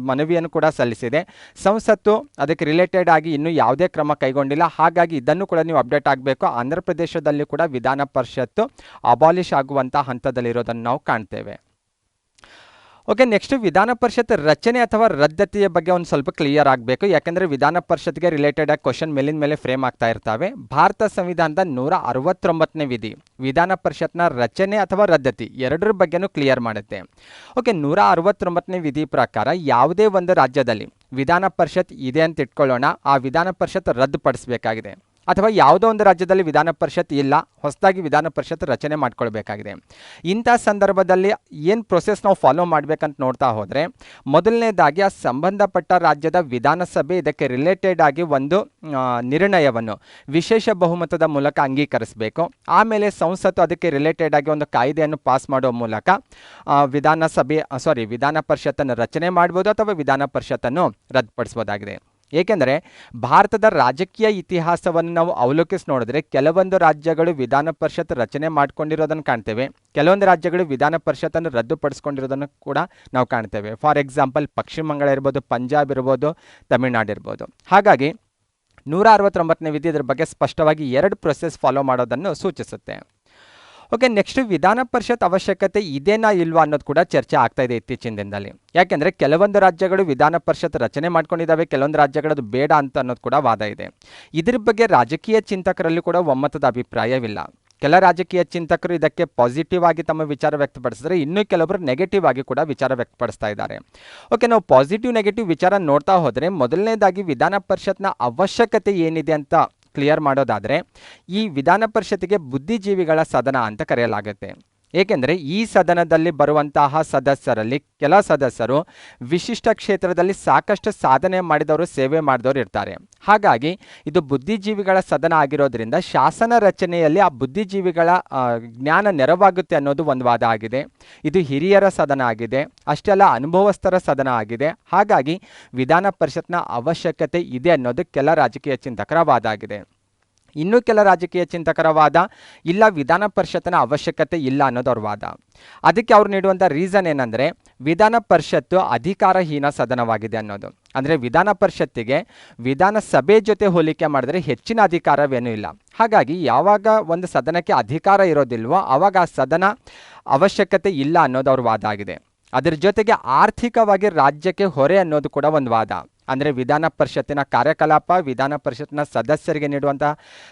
ಮನವಿಯನ್ನು ಕೂಡ ಸಲ್ಲಿಸಿದೆ. ಸಂಸತ್ತು ಅದಕ್ಕೆ ರಿಲೇಟೆಡ್ ಆಗಿ ಇನ್ನೂ ಯಾವುದೇ ಕ್ರಮ ಕೈಗೊಂಡಿಲ್ಲ. ಹಾಗಾಗಿ ಇದನ್ನು ಕೂಡ ನೀವು ಅಪ್ಡೇಟ್ ಆಗಬೇಕು. ಆಂಧ್ರ ಪ್ರದೇಶದಲ್ಲಿ ಕೂಡ ವಿಧಾನ ಪರಿಷತ್ತು ಅಬಾಲಿಷ್ ಆಗುವಂಥ ಹಂತದಲ್ಲಿರೋದನ್ನು ನಾವು ಕಾಣ್ತೇವೆ. ಓಕೆ, ನೆಕ್ಸ್ಟ್ ವಿಧಾನ ಪರಿಷತ್ ರಚನೆ ಅಥವಾ ರದ್ದತಿಯ ಬಗ್ಗೆ ಒಂದು ಸ್ವಲ್ಪ ಕ್ಲಿಯರ್ ಆಗಬೇಕು. ಯಾಕೆಂದರೆ ವಿಧಾನ ಪರಿಷತ್ಗೆ ರಿಲೇಟೆಡ್ ಆಗಿ ಕ್ವಶನ್ ಮೇಲಿನ ಮೇಲೆ ಫ್ರೇಮ್ ಆಗ್ತಾ ಇರ್ತವೆ. ಭಾರತ ಸಂವಿಧಾನದ 169ನೇ ವಿಧಿ ವಿಧಾನ ಪರಿಷತ್ನ ರಚನೆ ಅಥವಾ ರದ್ದತಿ ಎರಡರ ಬಗ್ಗೆನೂ ಕ್ಲಿಯರ್ ಮಾಡುತ್ತೆ. ಓಕೆ, 169ನೇ ವಿಧಿ ಪ್ರಕಾರ ಯಾವುದೇ ಒಂದು ರಾಜ್ಯದಲ್ಲಿ ವಿಧಾನ ಪರಿಷತ್ ಇದೆ ಅಂತ ಇಟ್ಕೊಳ್ಳೋಣ, ಆ ವಿಧಾನ ಪರಿಷತ್ ರದ್ದುಪಡಿಸಬೇಕಾಗಿದೆ. ಅಥವಾ ಯಾವುದೋ ಒಂದು ರಾಜ್ಯದಲ್ಲಿ ವಿಧಾನ ಪರಿಷತ್ ಇಲ್ಲ, ಹೊಸದಾಗಿ ವಿಧಾನ ಪರಿಷತ್ ರಚನೆ ಮಾಡ್ಕೊಳ್ಬೇಕಾಗಿದೆ. ಇಂಥ ಸಂದರ್ಭದಲ್ಲಿ ಏನು ಪ್ರೊಸೆಸ್ ನಾವು ಫಾಲೋ ಮಾಡಬೇಕಂತ ನೋಡ್ತಾ ಹೋದರೆ, ಮೊದಲನೇದಾಗಿ ಆ ಸಂಬಂಧಪಟ್ಟ ರಾಜ್ಯದ ವಿಧಾನಸಭೆ ಇದಕ್ಕೆ ರಿಲೇಟೆಡ್ ಆಗಿ ಒಂದು ನಿರ್ಣಯವನ್ನು ವಿಶೇಷ ಬಹುಮತದ ಮೂಲಕ ಅಂಗೀಕರಿಸಬೇಕು. ಆಮೇಲೆ ಸಂಸತ್ತು ಅದಕ್ಕೆ ರಿಲೇಟೆಡ್ ಆಗಿ ಒಂದು ಕಾಯ್ದೆಯನ್ನು ಪಾಸ್ ಮಾಡೋ ಮೂಲಕ ವಿಧಾನ ಪರಿಷತ್ತನ್ನು ರಚನೆ ಮಾಡ್ಬೋದು ಅಥವಾ ವಿಧಾನ ಪರಿಷತ್ತನ್ನು ರದ್ದುಪಡಿಸ್ಬೋದಾಗಿದೆ. ಏಕೆಂದರೆ ಭಾರತದ ರಾಜಕೀಯ ಇತಿಹಾಸವನ್ನು ನಾವು ಅವಲೋಕಿಸಿ ನೋಡಿದ್ರೆ ಕೆಲವೊಂದು ರಾಜ್ಯಗಳು ವಿಧಾನ ಪರಿಷತ್ ರಚನೆ ಮಾಡ್ಕೊಂಡಿರೋದನ್ನು ಕಾಣ್ತೇವೆ, ಕೆಲವೊಂದು ರಾಜ್ಯಗಳು ವಿಧಾನ ಪರಿಷತ್ತನ್ನು ರದ್ದುಪಡಿಸ್ಕೊಂಡಿರೋದನ್ನು ಕೂಡ ನಾವು ಕಾಣ್ತೇವೆ. ಫಾರ್ ಎಕ್ಸಾಂಪಲ್ ಪಶ್ಚಿಮ ಬಂಗಾಳ ಇರ್ಬೋದು, ಪಂಜಾಬ್ ಇರ್ಬೋದು, ತಮಿಳುನಾಡು ಇರ್ಬೋದು. ಹಾಗಾಗಿ 169ನೇ ವಿಧಿ ಇದರ ಬಗ್ಗೆ ಸ್ಪಷ್ಟವಾಗಿ 2 ಪ್ರೊಸೆಸ್ ಫಾಲೋ ಮಾಡೋದನ್ನು ಸೂಚಿಸುತ್ತೆ. ಓಕೆ, ನೆಕ್ಸ್ಟ್ ವಿಧಾನ ಪರಿಷತ್ ಅವಶ್ಯಕತೆ ಇದೇನಾ ಇಲ್ವಾ ಅನ್ನೋದು ಕೂಡ ಚರ್ಚೆ ಆಗ್ತಾ ಇದೆ ಇತ್ತೀಚಿನ ದಿನದಲ್ಲಿ. ಯಾಕೆಂದರೆ ಕೆಲವೊಂದು ರಾಜ್ಯಗಳು ವಿಧಾನ ಪರಿಷತ್ ರಚನೆ ಮಾಡ್ಕೊಂಡಿದ್ದಾವೆ, ಕೆಲವೊಂದು ರಾಜ್ಯಗಳದು ಬೇಡ ಅಂತ ಅನ್ನೋದು ಕೂಡ ವಾದ ಇದೆ. ಇದ್ರ ಬಗ್ಗೆ ರಾಜಕೀಯ ಚಿಂತಕರಲ್ಲಿ ಕೂಡ ಒಮ್ಮತದ ಅಭಿಪ್ರಾಯವಿಲ್ಲ. ಕೆಲ ರಾಜಕೀಯ ಚಿಂತಕರು ಇದಕ್ಕೆ ಪಾಸಿಟಿವ್ ಆಗಿ ತಮ್ಮ ವಿಚಾರ ವ್ಯಕ್ತಪಡಿಸಿದ್ರೆ, ಇನ್ನೂ ಕೆಲವರು ನೆಗೆಟಿವ್ ಆಗಿ ಕೂಡ ವಿಚಾರ ವ್ಯಕ್ತಪಡಿಸ್ತಾ ಇದ್ದಾರೆ. ಓಕೆ, ನಾವು ಪಾಸಿಟಿವ್ ನೆಗೆಟಿವ್ ವಿಚಾರ ನೋಡ್ತಾ ಹೋದರೆ, ಮೊದಲನೇದಾಗಿ ವಿಧಾನ ಪರಿಷತ್ನ ಅವಶ್ಯಕತೆ ಏನಿದೆ ಅಂತ ಕ್ಲಿಯರ್ ಮಾಡೋದಾದರೆ, ಈ ವಿಧಾನ ಪರಿಷತ್ತಿಗೆ ಬುದ್ಧಿಜೀವಿಗಳ ಸದನ ಅಂತ ಕರೆಯಲಾಗುತ್ತೆ. ಏಕೆಂದರೆ ಈ ಸದನದಲ್ಲಿ ಬರುವಂತಹ ಸದಸ್ಯರಲ್ಲಿ ಕೆಲ ಸದಸ್ಯರು ವಿಶಿಷ್ಟ ಕ್ಷೇತ್ರದಲ್ಲಿ ಸಾಕಷ್ಟು ಸಾಧನೆ ಮಾಡಿದವರು, ಸೇವೆ ಮಾಡಿದವರು ಇರ್ತಾರೆ. ಹಾಗಾಗಿ ಇದು ಬುದ್ಧಿಜೀವಿಗಳ ಸದನ ಆಗಿರೋದ್ರಿಂದ ಶಾಸನ ರಚನೆಯಲ್ಲಿ ಆ ಬುದ್ಧಿಜೀವಿಗಳ ಜ್ಞಾನ ನೆರವಾಗುತ್ತೆ ಅನ್ನೋದು ಒಂದು ವಾದ ಆಗಿದೆ. ಇದು ಹಿರಿಯರ ಸದನ ಆಗಿದೆ, ಅಷ್ಟೇ ಅಲ್ಲ ಅನುಭವಸ್ಥರ ಸದನ ಆಗಿದೆ. ಹಾಗಾಗಿ ವಿಧಾನ ಪರಿಷತ್ನ ಅವಶ್ಯಕತೆ ಇದೆ ಅನ್ನೋದು ಕೆಲ ರಾಜಕೀಯ ಚಿಂತಕರ ವಾದ ಆಗಿದೆ. ಇನ್ನೂ ಕೆಲ ರಾಜಕೀಯ ಚಿಂತಕರ ವಾದ ಇಲ್ಲ, ವಿಧಾನ ಪರಿಷತ್ತಿನ ಅವಶ್ಯಕತೆ ಇಲ್ಲ ಅನ್ನೋದು ಅವ್ರ ವಾದ. ಅದಕ್ಕೆ ಅವ್ರು ನೀಡುವಂಥ ರೀಸನ್ ಏನಂದರೆ, ವಿಧಾನ ಪರಿಷತ್ತು ಅಧಿಕಾರಹೀನ ಸದನವಾಗಿದೆ ಅನ್ನೋದು. ಅಂದರೆ ವಿಧಾನ ಪರಿಷತ್ತಿಗೆ ವಿಧಾನಸಭೆ ಜೊತೆ ಹೋಲಿಕೆ ಮಾಡಿದ್ರೆ ಹೆಚ್ಚಿನ ಅಧಿಕಾರವೇನೂ ಇಲ್ಲ. ಹಾಗಾಗಿ ಯಾವಾಗ ಒಂದು ಸದನಕ್ಕೆ ಅಧಿಕಾರ ಇರೋದಿಲ್ವೋ ಆವಾಗ ಆ ಸದನ ಅವಶ್ಯಕತೆ ಇಲ್ಲ ಅನ್ನೋದು ಅವ್ರ ವಾದ ಆಗಿದೆ. ಅದರ ಜೊತೆಗೆ ಆರ್ಥಿಕವಾಗಿ ರಾಜ್ಯಕ್ಕೆ ಹೊರೆ ಅನ್ನೋದು ಕೂಡ ಒಂದು ವಾದ. ಅಂದರೆ ವಿಧಾನ ಪರಿಷತ್ತಿನ ಕಾರ್ಯಕಲಾಪ, ವಿಧಾನ ಪರಿಷತ್ನ ಸದಸ್ಯರಿಗೆ ನೀಡುವಂಥ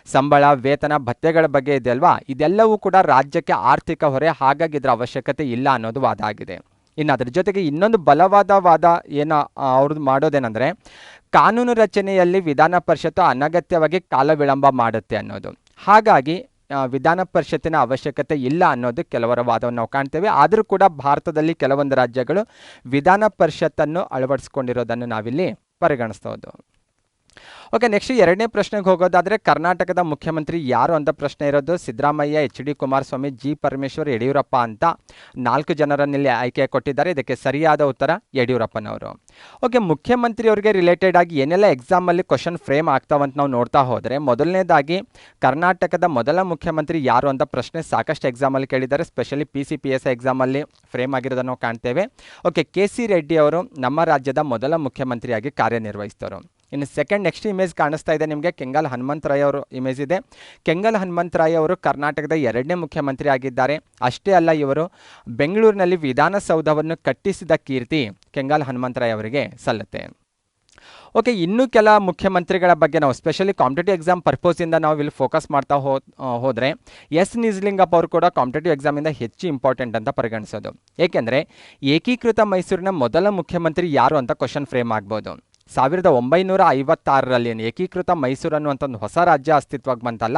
ಸಂಬಳ, ವೇತನ, ಭತ್ಯೆಗಳ ಬಗ್ಗೆ ಇದೆ ಅಲ್ವಾ, ಇದೆಲ್ಲವೂ ಕೂಡ ರಾಜ್ಯಕ್ಕೆ ಆರ್ಥಿಕ ಹೊರೆ. ಹಾಗಾಗಿ ಇದರ ಅವಶ್ಯಕತೆ ಇಲ್ಲ ಅನ್ನೋದು ವಾದ ಆಗಿದೆ. ಇನ್ನು ಅದರ ಜೊತೆಗೆ ಇನ್ನೊಂದು ಬಲವಾದ ವಾದ ಅವ್ರದ್ದು ಮಾಡೋದೇನೆಂದರೆ, ಕಾನೂನು ರಚನೆಯಲ್ಲಿ ವಿಧಾನ ಪರಿಷತ್ತು ಅನಗತ್ಯವಾಗಿ ಕಾಲ ವಿಳಂಬ ಮಾಡುತ್ತೆ ಅನ್ನೋದು. ಹಾಗಾಗಿ ವಿಧಾನ ಪರಿಷತ್ತಿನ ಅವಶ್ಯಕತೆ ಇಲ್ಲ ಅನ್ನೋದು ಕೆಲವರ ವಾದವನ್ನು ನಾವು ಕಾಣ್ತೇವೆ. ಆದರೂ ಕೂಡ ಭಾರತದಲ್ಲಿ ಕೆಲವೊಂದು ರಾಜ್ಯಗಳು ವಿಧಾನ ಪರಿಷತ್ತನ್ನು ಅಳವಡಿಸಿಕೊಂಡಿರೋದನ್ನು ನಾವಿಲ್ಲಿ ಪರಿಗಣಿಸ್ಬೋದು. ಓಕೆ, ನೆಕ್ಸ್ಟ್ ಎರಡನೇ ಪ್ರಶ್ನೆಗೆ ಹೋಗೋದಾದರೆ ಕರ್ನಾಟಕದ ಮುಖ್ಯಮಂತ್ರಿ ಯಾರು ಅಂತ ಪ್ರಶ್ನೆ ಇರೋದು. Siddaramaiah, H D Kumaraswamy, G Parameshwar, Yediyurappa ಅಂತ 4 ಜನರನ್ನಿಲ್ಲಿ ಆಯ್ಕೆ ಕೊಟ್ಟಿದ್ದಾರೆ. ಇದಕ್ಕೆ ಸರಿಯಾದ ಉತ್ತರ ಯಡಿಯೂರಪ್ಪನವರು. ಓಕೆ, ಮುಖ್ಯಮಂತ್ರಿಯವರಿಗೆ ರಿಲೇಟೆಡ್ ಆಗಿ ಏನೆಲ್ಲ ಎಕ್ಸಾಮಲ್ಲಿ ಕ್ವಶನ್ ಫ್ರೇಮ್ ಆಗ್ತಾವಂತ ನಾವು ನೋಡ್ತಾ ಹೋದರೆ, ಮೊದಲನೇದಾಗಿ ಕರ್ನಾಟಕದ ಮೊದಲ ಮುಖ್ಯಮಂತ್ರಿ ಯಾರು ಅಂತ ಪ್ರಶ್ನೆ ಸಾಕಷ್ಟು ಎಕ್ಸಾಮಲ್ಲಿ ಕೇಳಿದ್ದಾರೆ. ಸ್ಪೆಷಲಿ PCPSI ಎಕ್ಸಾಮಲ್ಲಿ ಫ್ರೇಮ್ ಆಗಿರೋದನ್ನು ನಾವು ಕಾಣ್ತೇವೆ. ಓಕೆ, KC ರೆಡ್ಡಿ ಅವರು ನಮ್ಮ ರಾಜ್ಯದ ಮೊದಲ ಮುಖ್ಯಮಂತ್ರಿಯಾಗಿ ಕಾರ್ಯನಿರ್ವಹಿಸಿದರು. ಇನ್ನು ಸೆಕೆಂಡ್ ನೆಕ್ಸ್ಟ್ ಇಮೇಜ್ ಕಾಣಿಸ್ತಾ ಇದೆ ನಿಮಗೆ, ಕೆಂಗಲ್ ಹನುಮಂತರಾಯ ಅವರು ಇಮೇಜ್ ಇದೆ. ಕೆಂಗಲ್ ಹನುಮಂತರಾಯ ಅವರು ಕರ್ನಾಟಕದ 2ನೇ ಮುಖ್ಯಮಂತ್ರಿ ಆಗಿದ್ದಾರೆ. ಅಷ್ಟೇ ಅಲ್ಲ, ಇವರು ಬೆಂಗಳೂರಿನಲ್ಲಿ ವಿಧಾನಸೌಧವನ್ನು ಕಟ್ಟಿಸಿದ ಕೀರ್ತಿ ಕೆಂಗಲ್ ಹನುಮಂತರಾಯ ಅವರಿಗೆ ಸಲ್ಲುತ್ತೆ. ಓಕೆ, ಇನ್ನೂ ಕೆಲ ಮುಖ್ಯಮಂತ್ರಿಗಳ ಬಗ್ಗೆ ನಾವು ಸ್ಪೆಷಲಿ ಕಾಂಪಿಟೇಟಿವ್ ಎಕ್ಸಾಮ್ ಪರ್ಪೋಸಿಂದ ನಾವು ಇಲ್ಲಿ ಫೋಕಸ್ ಮಾಡ್ತಾ ಹೋದರೆ ಎಸ್ ನಿಜಲಿಂಗಪ್ಪ ಅವರು ಕೂಡ ಕಾಂಪಿಟೇಟಿವ್ ಎಕ್ಸಾಮಿಂದ ಹೆಚ್ಚು ಇಂಪಾರ್ಟೆಂಟ್ ಅಂತ ಪರಿಗಣಿಸೋದು. ಏಕೆಂದರೆ ಏಕೀಕೃತ ಮೈಸೂರಿನ ಮೊದಲ ಮುಖ್ಯಮಂತ್ರಿ ಯಾರು ಅಂತ ಕ್ವಶನ್ ಫ್ರೇಮ್ ಆಗ್ಬೋದು. 1956ರಲ್ಲಿ ಏಕೀಕೃತ ಮೈಸೂರು ಅನ್ನುವಂಥ ಒಂದು ಹೊಸ ರಾಜ್ಯ ಅಸ್ತಿತ್ವಕ್ಕೆ ಬಂತಲ್ಲ,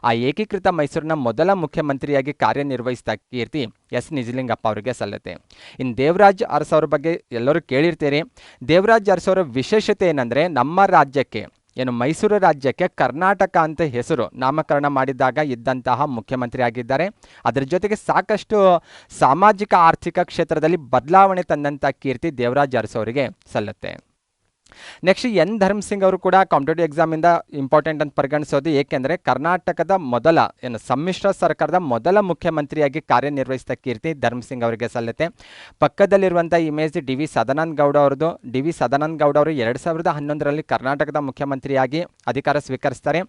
ಆ ಏಕೀಕೃತ ಮೈಸೂರಿನ ಮೊದಲ ಮುಖ್ಯಮಂತ್ರಿಯಾಗಿ ಕಾರ್ಯನಿರ್ವಹಿಸಿದ ಕೀರ್ತಿ ಎಸ್ ನಿಜಲಿಂಗಪ್ಪ ಅವರಿಗೆ ಸಲ್ಲುತ್ತೆ. ಇನ್ನು ದೇವರಾಜ್ ಅರಸು ಅವ್ರ ಬಗ್ಗೆ ಎಲ್ಲರೂ ಕೇಳಿರ್ತೀರಿ. ದೇವರಾಜ್ ಅರಸು ಅವರ ವಿಶೇಷತೆ ಏನಂದರೆ, ನಮ್ಮ ರಾಜ್ಯಕ್ಕೆ ಮೈಸೂರು ರಾಜ್ಯಕ್ಕೆ ಕರ್ನಾಟಕ ಅಂತ ಹೆಸರು ನಾಮಕರಣ ಮಾಡಿದಾಗ ಇದ್ದಂತಹ ಮುಖ್ಯಮಂತ್ರಿ ಆಗಿದ್ದಾರೆ. ಅದರ ಜೊತೆಗೆ ಸಾಕಷ್ಟು ಸಾಮಾಜಿಕ ಆರ್ಥಿಕ ಕ್ಷೇತ್ರದಲ್ಲಿ ಬದಲಾವಣೆ ತಂದಂಥ ಕೀರ್ತಿ ದೇವರಾಜ್ ಅರಸು ಅವರಿಗೆ ಸಲ್ಲುತ್ತೆ. ನೆಕ್ಸ್ಟ್ ಎನ್ ಧರ್ಮಸಿಂಗ್ ಅವರು ಕೂಡ ಕಾಂಪಿಟೇಟಿವ್ ಎಕ್ಸಾಮಿಂದ ಇಂಪಾರ್ಟೆಂಟ್ ಅಂತ ಪರಿಗಣಿಸೋದು. ಏಕೆಂದರೆ ಕರ್ನಾಟಕದ ಮೊದಲ ಸಮ್ಮಿಶ್ರ ಸರ್ಕಾರದ ಮೊದಲ ಮುಖ್ಯಮಂತ್ರಿಯಾಗಿ ಕಾರ್ಯನಿರ್ವಹಿಸಿದ ಕೀರ್ತಿ ಧರ್ಮಸಿಂಗ್ ಅವರಿಗೆ ಸಲ್ಲುತ್ತೆ. ಪಕ್ಕದಲ್ಲಿರುವಂಥ image D V Sadananda Gowda ಅವರದು. ಡಿ ವಿ ಸದಾನಂದ ಗೌಡ ಅವರು 2011ರಲ್ಲಿ ಕರ್ನಾಟಕದ ಮುಖ್ಯಮಂತ್ರಿಯಾಗಿ ಅಧಿಕಾರ ಸ್ವೀಕರಿಸ್ತಾರೆ.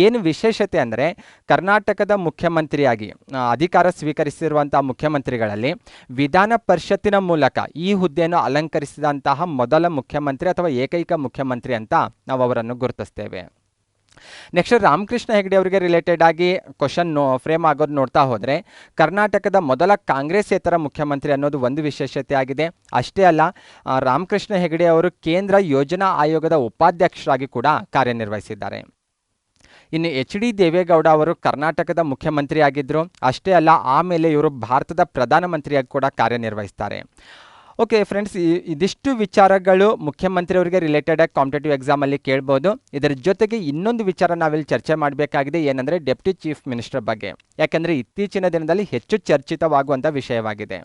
ಏನು ವಿಶೇಷತೆ ಅಂದರೆ, ಕರ್ನಾಟಕದ ಮುಖ್ಯಮಂತ್ರಿಯಾಗಿ ಅಧಿಕಾರ ಸ್ವೀಕರಿಸಿರುವಂಥ ಮುಖ್ಯಮಂತ್ರಿಗಳಲ್ಲಿ ವಿಧಾನ ಪರಿಷತ್ತಿನ ಮೂಲಕ ಈ ಹುದ್ದೆಯನ್ನು ಅಲಂಕರಿಸಿದಂತಹ ಮೊದಲ ಮುಖ್ಯಮಂತ್ರಿ ಅಥವಾ ಏಕೈಕ ಮುಖ್ಯಮಂತ್ರಿ ಅಂತ ನಾವು ಅವರನ್ನು ಗುರುತಿಸ್ತೇವೆ. ನೆಕ್ಸ್ಟ್ ರಾಮಕೃಷ್ಣ ಹೆಗಡೆ ಅವರಿಗೆ ರಿಲೇಟೆಡ್ ಆಗಿ ಕ್ವಶನ್ ಫ್ರೇಮ್ ಆಗೋದು ನೋಡ್ತಾ ಹೋದರೆ, ಕರ್ನಾಟಕದ ಮೊದಲ ಕಾಂಗ್ರೆಸ್ಸೇತರ ಮುಖ್ಯಮಂತ್ರಿ ಅನ್ನೋದು ಒಂದು ವಿಶೇಷತೆ ಆಗಿದೆ. ಅಷ್ಟೇ ಅಲ್ಲ, ರಾಮಕೃಷ್ಣ ಹೆಗಡೆ ಅವರು ಕೇಂದ್ರ ಯೋಜನಾ ಆಯೋಗದ ಉಪಾಧ್ಯಕ್ಷರಾಗಿ ಕೂಡ ಕಾರ್ಯನಿರ್ವಹಿಸಿದ್ದಾರೆ. ಇನ್ನು ಎಚ್ ಡಿ ದೇವೇಗೌಡ ಅವರು ಕರ್ನಾಟಕದ ಮುಖ್ಯಮಂತ್ರಿ ಆಗಿದ್ದರು. ಅಷ್ಟೇ ಅಲ್ಲ, ಆಮೇಲೆ ಇವರು ಭಾರತದ ಪ್ರಧಾನಮಂತ್ರಿಯಾಗಿ ಕೂಡ ಕಾರ್ಯನಿರ್ವಹಿಸ್ತಾರೆ. ಓಕೆ ಫ್ರೆಂಡ್ಸ್, ಇದಿಷ್ಟು ವಿಚಾರಗಳು ಮುಖ್ಯಮಂತ್ರಿಯವರಿಗೆ ರಿಲೇಟೆಡ್ ಆಗಿ ಕಾಂಪಿಟೇಟಿವ್ ಎಕ್ಸಾಮಲ್ಲಿ ಕೇಳ್ಬೋದು. ಇದರ ಜೊತೆಗೆ ಇನ್ನೊಂದು ವಿಚಾರ ನಾವಿಲ್ಲಿ ಚರ್ಚೆ ಮಾಡಬೇಕಾಗಿದೆ, ಏನಂದರೆ ಡೆಪ್ಟಿ ಚೀಫ್ ಮಿನಿಸ್ಟರ್ ಬಗ್ಗೆ. ಯಾಕೆಂದರೆ ಇತ್ತೀಚಿನ ದಿನದಲ್ಲಿ ಹೆಚ್ಚು ಚರ್ಚಿತವಾಗುವಂಥ ವಿಷಯವಾಗಿದೆ.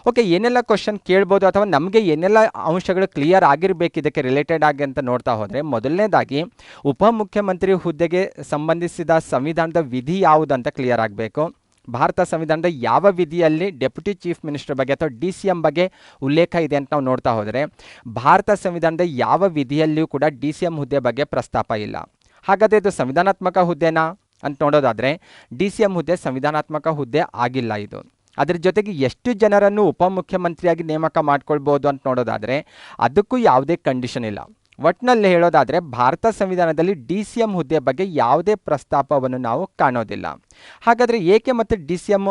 ಓಕೆ, ಏನೆಲ್ಲ ಕ್ವಶನ್ ಕೇಳ್ಬೋದು ಅಥವಾ ನಮಗೆ ಏನೆಲ್ಲ ಅಂಶಗಳು ಕ್ಲಿಯರ್ ಆಗಿರಬೇಕು ಇದಕ್ಕೆ ರಿಲೇಟೆಡ್ ಆಗಿ ಅಂತ ನೋಡ್ತಾ ಹೋದರೆ, ಮೊದಲನೇದಾಗಿ ಉಪಮುಖ್ಯಮಂತ್ರಿ ಹುದ್ದೆಗೆ ಸಂಬಂಧಿಸಿದ ಸಂವಿಧಾನದ ವಿಧಿ ಯಾವುದು ಅಂತ ಕ್ಲಿಯರ್ ಆಗಬೇಕು. ಭಾರತ ಸಂವಿಧಾನದ ಯಾವ ವಿಧಿಯಲ್ಲಿ ಡೆಪ್ಯೂಟಿ ಚೀಫ್ ಮಿನಿಸ್ಟರ್ ಬಗ್ಗೆ ಅಥವಾ DCM ಬಗ್ಗೆ ಉಲ್ಲೇಖ ಇದೆ ಅಂತ ನಾವು ನೋಡ್ತಾ ಹೋದರೆ, ಭಾರತ ಸಂವಿಧಾನದ ಯಾವ ವಿಧಿಯಲ್ಲಿಯೂ ಕೂಡ DCM ಹುದ್ದೆ ಬಗ್ಗೆ ಪ್ರಸ್ತಾಪ ಇಲ್ಲ. ಹಾಗಾದರೆ ಇದು ಸಂವಿಧಾನಾತ್ಮಕ ಹುದ್ದೆನಾ ಅಂತ ನೋಡೋದಾದರೆ, DCM ಹುದ್ದೆ ಸಂವಿಧಾನಾತ್ಮಕ ಹುದ್ದೆ ಆಗಿಲ್ಲ ಇದು. ಅದರ ಜೊತೆಗೆ ಎಷ್ಟು ಜನರನ್ನು ಉಪಮುಖ್ಯಮಂತ್ರಿಯಾಗಿ ನೇಮಕ ಮಾಡ್ಕೊಳ್ಬೋದು ಅಂತ ನೋಡೋದಾದರೆ, ಅದಕ್ಕೂ ಯಾವುದೇ ಕಂಡೀಷನ್ ಇಲ್ಲ. ಒಟ್ಟಿನಲ್ಲಿ ಹೇಳೋದಾದರೆ, ಭಾರತ ಸಂವಿಧಾನದಲ್ಲಿ DCM ಹುದ್ದೆ ಬಗ್ಗೆ ಯಾವುದೇ ಪ್ರಸ್ತಾಪವನ್ನು ನಾವು ಕಾಣೋದಿಲ್ಲ. ಹಾಗಾದರೆ ಏಕೆ ಮತ್ತೆ DCM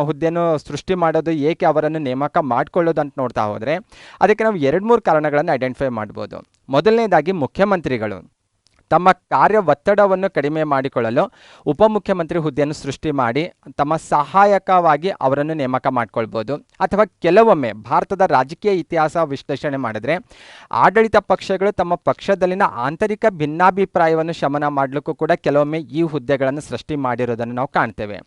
ಹುದ್ದೆಯನ್ನು ಸೃಷ್ಟಿ ಮಾಡೋದು, ಏಕೆ ಅವರನ್ನು ನೇಮಕ ಮಾಡಿಕೊಳ್ಳೋದು ಅಂತ ನೋಡ್ತಾ ಹೋದರೆ, ಅದಕ್ಕೆ ನಾವು 2-3 ಕಾರಣಗಳನ್ನು ಐಡೆಂಟಿಫೈ ಮಾಡ್ಬೋದು. ಮೊದಲನೇದಾಗಿ, ಮುಖ್ಯಮಂತ್ರಿಗಳು ತಮ್ಮ ಕಾರ್ಯ ಒತ್ತಡವನ್ನು ಕಡಿಮೆ ಮಾಡಿಕೊಳ್ಳಲು ಉಪಮುಖ್ಯಮಂತ್ರಿ ಹುದ್ದೆಯನ್ನು ಸೃಷ್ಟಿ ಮಾಡಿ ತಮ್ಮ ಸಹಾಯಕವಾಗಿ ಅವರನ್ನು ನೇಮಕ ಮಾಡ್ಕೊಳ್ಬೋದು. ಅಥವಾ ಕೆಲವೊಮ್ಮೆ ಭಾರತದ ರಾಜಕೀಯ ಇತಿಹಾಸ ವಿಶ್ಲೇಷಣೆ ಮಾಡಿದರೆ, ಆಡಳಿತ ಪಕ್ಷಗಳು ತಮ್ಮ ಪಕ್ಷದಲ್ಲಿನ ಆಂತರಿಕ ಭಿನ್ನಾಭಿಪ್ರಾಯವನ್ನು ಶಮನ ಮಾಡಲಿಕ್ಕೂ ಕೂಡ ಕೆಲವೊಮ್ಮೆ ಈ ಹುದ್ದೆಗಳನ್ನು ಸೃಷ್ಟಿ ಮಾಡಿರೋದನ್ನು ನಾವು ಕಾಣ್ತೇವೆ.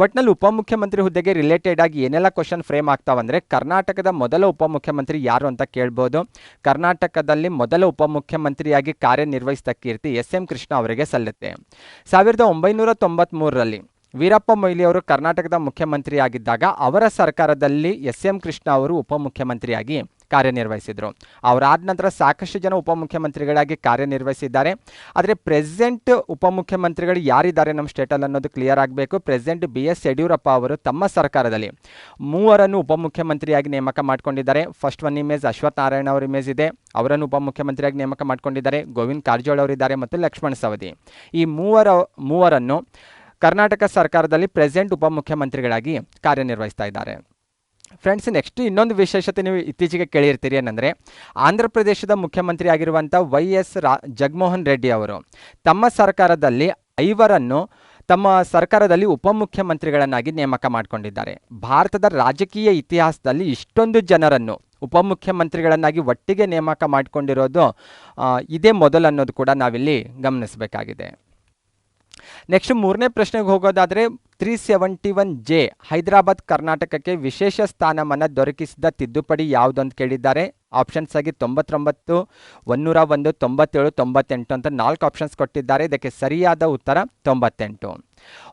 ಒಟ್ಟಿನಲ್ಲಿ ಉಪಮುಖ್ಯಮಂತ್ರಿ ಹುದ್ದೆಗೆ ರಿಲೇಟೆಡ್ ಆಗಿ ಏನೆಲ್ಲ ಕ್ವಶನ್ ಫ್ರೇಮ್ ಆಗ್ತಾವಂದರೆ, ಕರ್ನಾಟಕದ ಮೊದಲ ಉಪಮುಖ್ಯಮಂತ್ರಿ ಯಾರು ಅಂತ ಕೇಳ್ಬೋದು. ಕರ್ನಾಟಕದಲ್ಲಿ ಮೊದಲ ಉಪಮುಖ್ಯಮಂತ್ರಿಯಾಗಿ ಕಾರ್ಯನಿರ್ವಹಿಸಿದ ಕೀರ್ತಿ SM ಕೃಷ್ಣ ಅವರಿಗೆ ಸಲ್ಲುತ್ತೆ. 1993ರಲ್ಲಿ ವೀರಪ್ಪ ಮೊಯ್ಲಿ ಅವರು ಕರ್ನಾಟಕದ ಮುಖ್ಯಮಂತ್ರಿಯಾಗಿದ್ದಾಗ ಅವರ ಸರ್ಕಾರದಲ್ಲಿ SM ಕೃಷ್ಣ ಅವರು ಉಪಮುಖ್ಯಮಂತ್ರಿಯಾಗಿ ಕಾರ್ಯನಿರ್ವಹಿಸಿದರು. ಅವರಾದ ನಂತರ ಸಾಕಷ್ಟು ಜನ ಉಪಮುಖ್ಯಮಂತ್ರಿಗಳಾಗಿ ಕಾರ್ಯನಿರ್ವಹಿಸಿದ್ದಾರೆ. ಆದರೆ ಪ್ರೆಸೆಂಟ್ ಉಪಮುಖ್ಯಮಂತ್ರಿಗಳು ಯಾರಿದ್ದಾರೆ ನಮ್ಮ ಸ್ಟೇಟಲ್ಲಿ ಅನ್ನೋದು ಕ್ಲಿಯರ್ ಆಗಬೇಕು. ಪ್ರೆಸೆಂಟ್ BS ಯಡಿಯೂರಪ್ಪ ಅವರು ತಮ್ಮ ಸರ್ಕಾರದಲ್ಲಿ 3 ಉಪಮುಖ್ಯಮಂತ್ರಿಯಾಗಿ ನೇಮಕ ಮಾಡಿಕೊಂಡಿದ್ದಾರೆ. First one image Ashwath Narayana ಅವರ ಇಮೇಜ್ ಇದೆ, ಅವರನ್ನು ಉಪಮುಖ್ಯಮಂತ್ರಿಯಾಗಿ ನೇಮಕ ಮಾಡಿಕೊಂಡಿದ್ದಾರೆ. ಗೋವಿಂದ್ ಕಾರಜೋಳ ಅವರಿದ್ದಾರೆ ಮತ್ತು ಲಕ್ಷ್ಮಣ ಸವದಿ. ಈ ಮೂವರನ್ನು ಕರ್ನಾಟಕ ಸರ್ಕಾರದಲ್ಲಿ ಪ್ರೆಸೆಂಟ್ ಉಪಮುಖ್ಯಮಂತ್ರಿಗಳಾಗಿ ಕಾರ್ಯನಿರ್ವಹಿಸ್ತಾ ಇದ್ದಾರೆ. ಫ್ರೆಂಡ್ಸ್, ನೆಕ್ಸ್ಟ್ ಇನ್ನೊಂದು ವಿಶೇಷತೆ ನೀವು ಇತ್ತೀಚೆಗೆ ಕೇಳಿರ್ತೀರಿ, ಏನಂದರೆ ಆಂಧ್ರ ಪ್ರದೇಶದ ಮುಖ್ಯಮಂತ್ರಿ ಆಗಿರುವಂಥ YS ಜಗನ್ಮೋಹನ್ ರೆಡ್ಡಿ ಅವರು ತಮ್ಮ ಸರ್ಕಾರದಲ್ಲಿ 5 ತಮ್ಮ ಸರ್ಕಾರದಲ್ಲಿ ಉಪಮುಖ್ಯಮಂತ್ರಿಗಳನ್ನಾಗಿ ನೇಮಕ ಮಾಡಿಕೊಂಡಿದ್ದಾರೆ. ಭಾರತದ ರಾಜಕೀಯ ಇತಿಹಾಸದಲ್ಲಿ ಇಷ್ಟೊಂದು ಜನರನ್ನು ಉಪಮುಖ್ಯಮಂತ್ರಿಗಳನ್ನಾಗಿ ಒಟ್ಟಿಗೆ ನೇಮಕ ಮಾಡಿಕೊಂಡಿರೋದು ಇದೇ ಮೊದಲು ಅನ್ನೋದು ಕೂಡ ನಾವಿಲ್ಲಿ ಗಮನಿಸಬೇಕಾಗಿದೆ. ನೆಕ್ಸ್ಟ್ ಮೂರನೇ ಪ್ರಶ್ನೆಗೆ ಹೋಗೋದಾದರೆ 371J ಹೈದರಾಬಾದ್ ಕರ್ನಾಟಕಕ್ಕೆ ವಿಶೇಷ ಸ್ಥಾನಮಾನ ದೊರಕಿಸಿದ ತಿದ್ದುಪಡಿ ಯಾವುದು ಅಂತ ಕೇಳಿದ್ದಾರೆ. ಆಪ್ಷನ್ಸ್ ಆಗಿ 99, 101, 97, 98 ಅಂತ 4 ಆಪ್ಷನ್ಸ್ ಕೊಟ್ಟಿದ್ದಾರೆ. ಇದಕ್ಕೆ ಸರಿಯಾದ ಉತ್ತರ 98.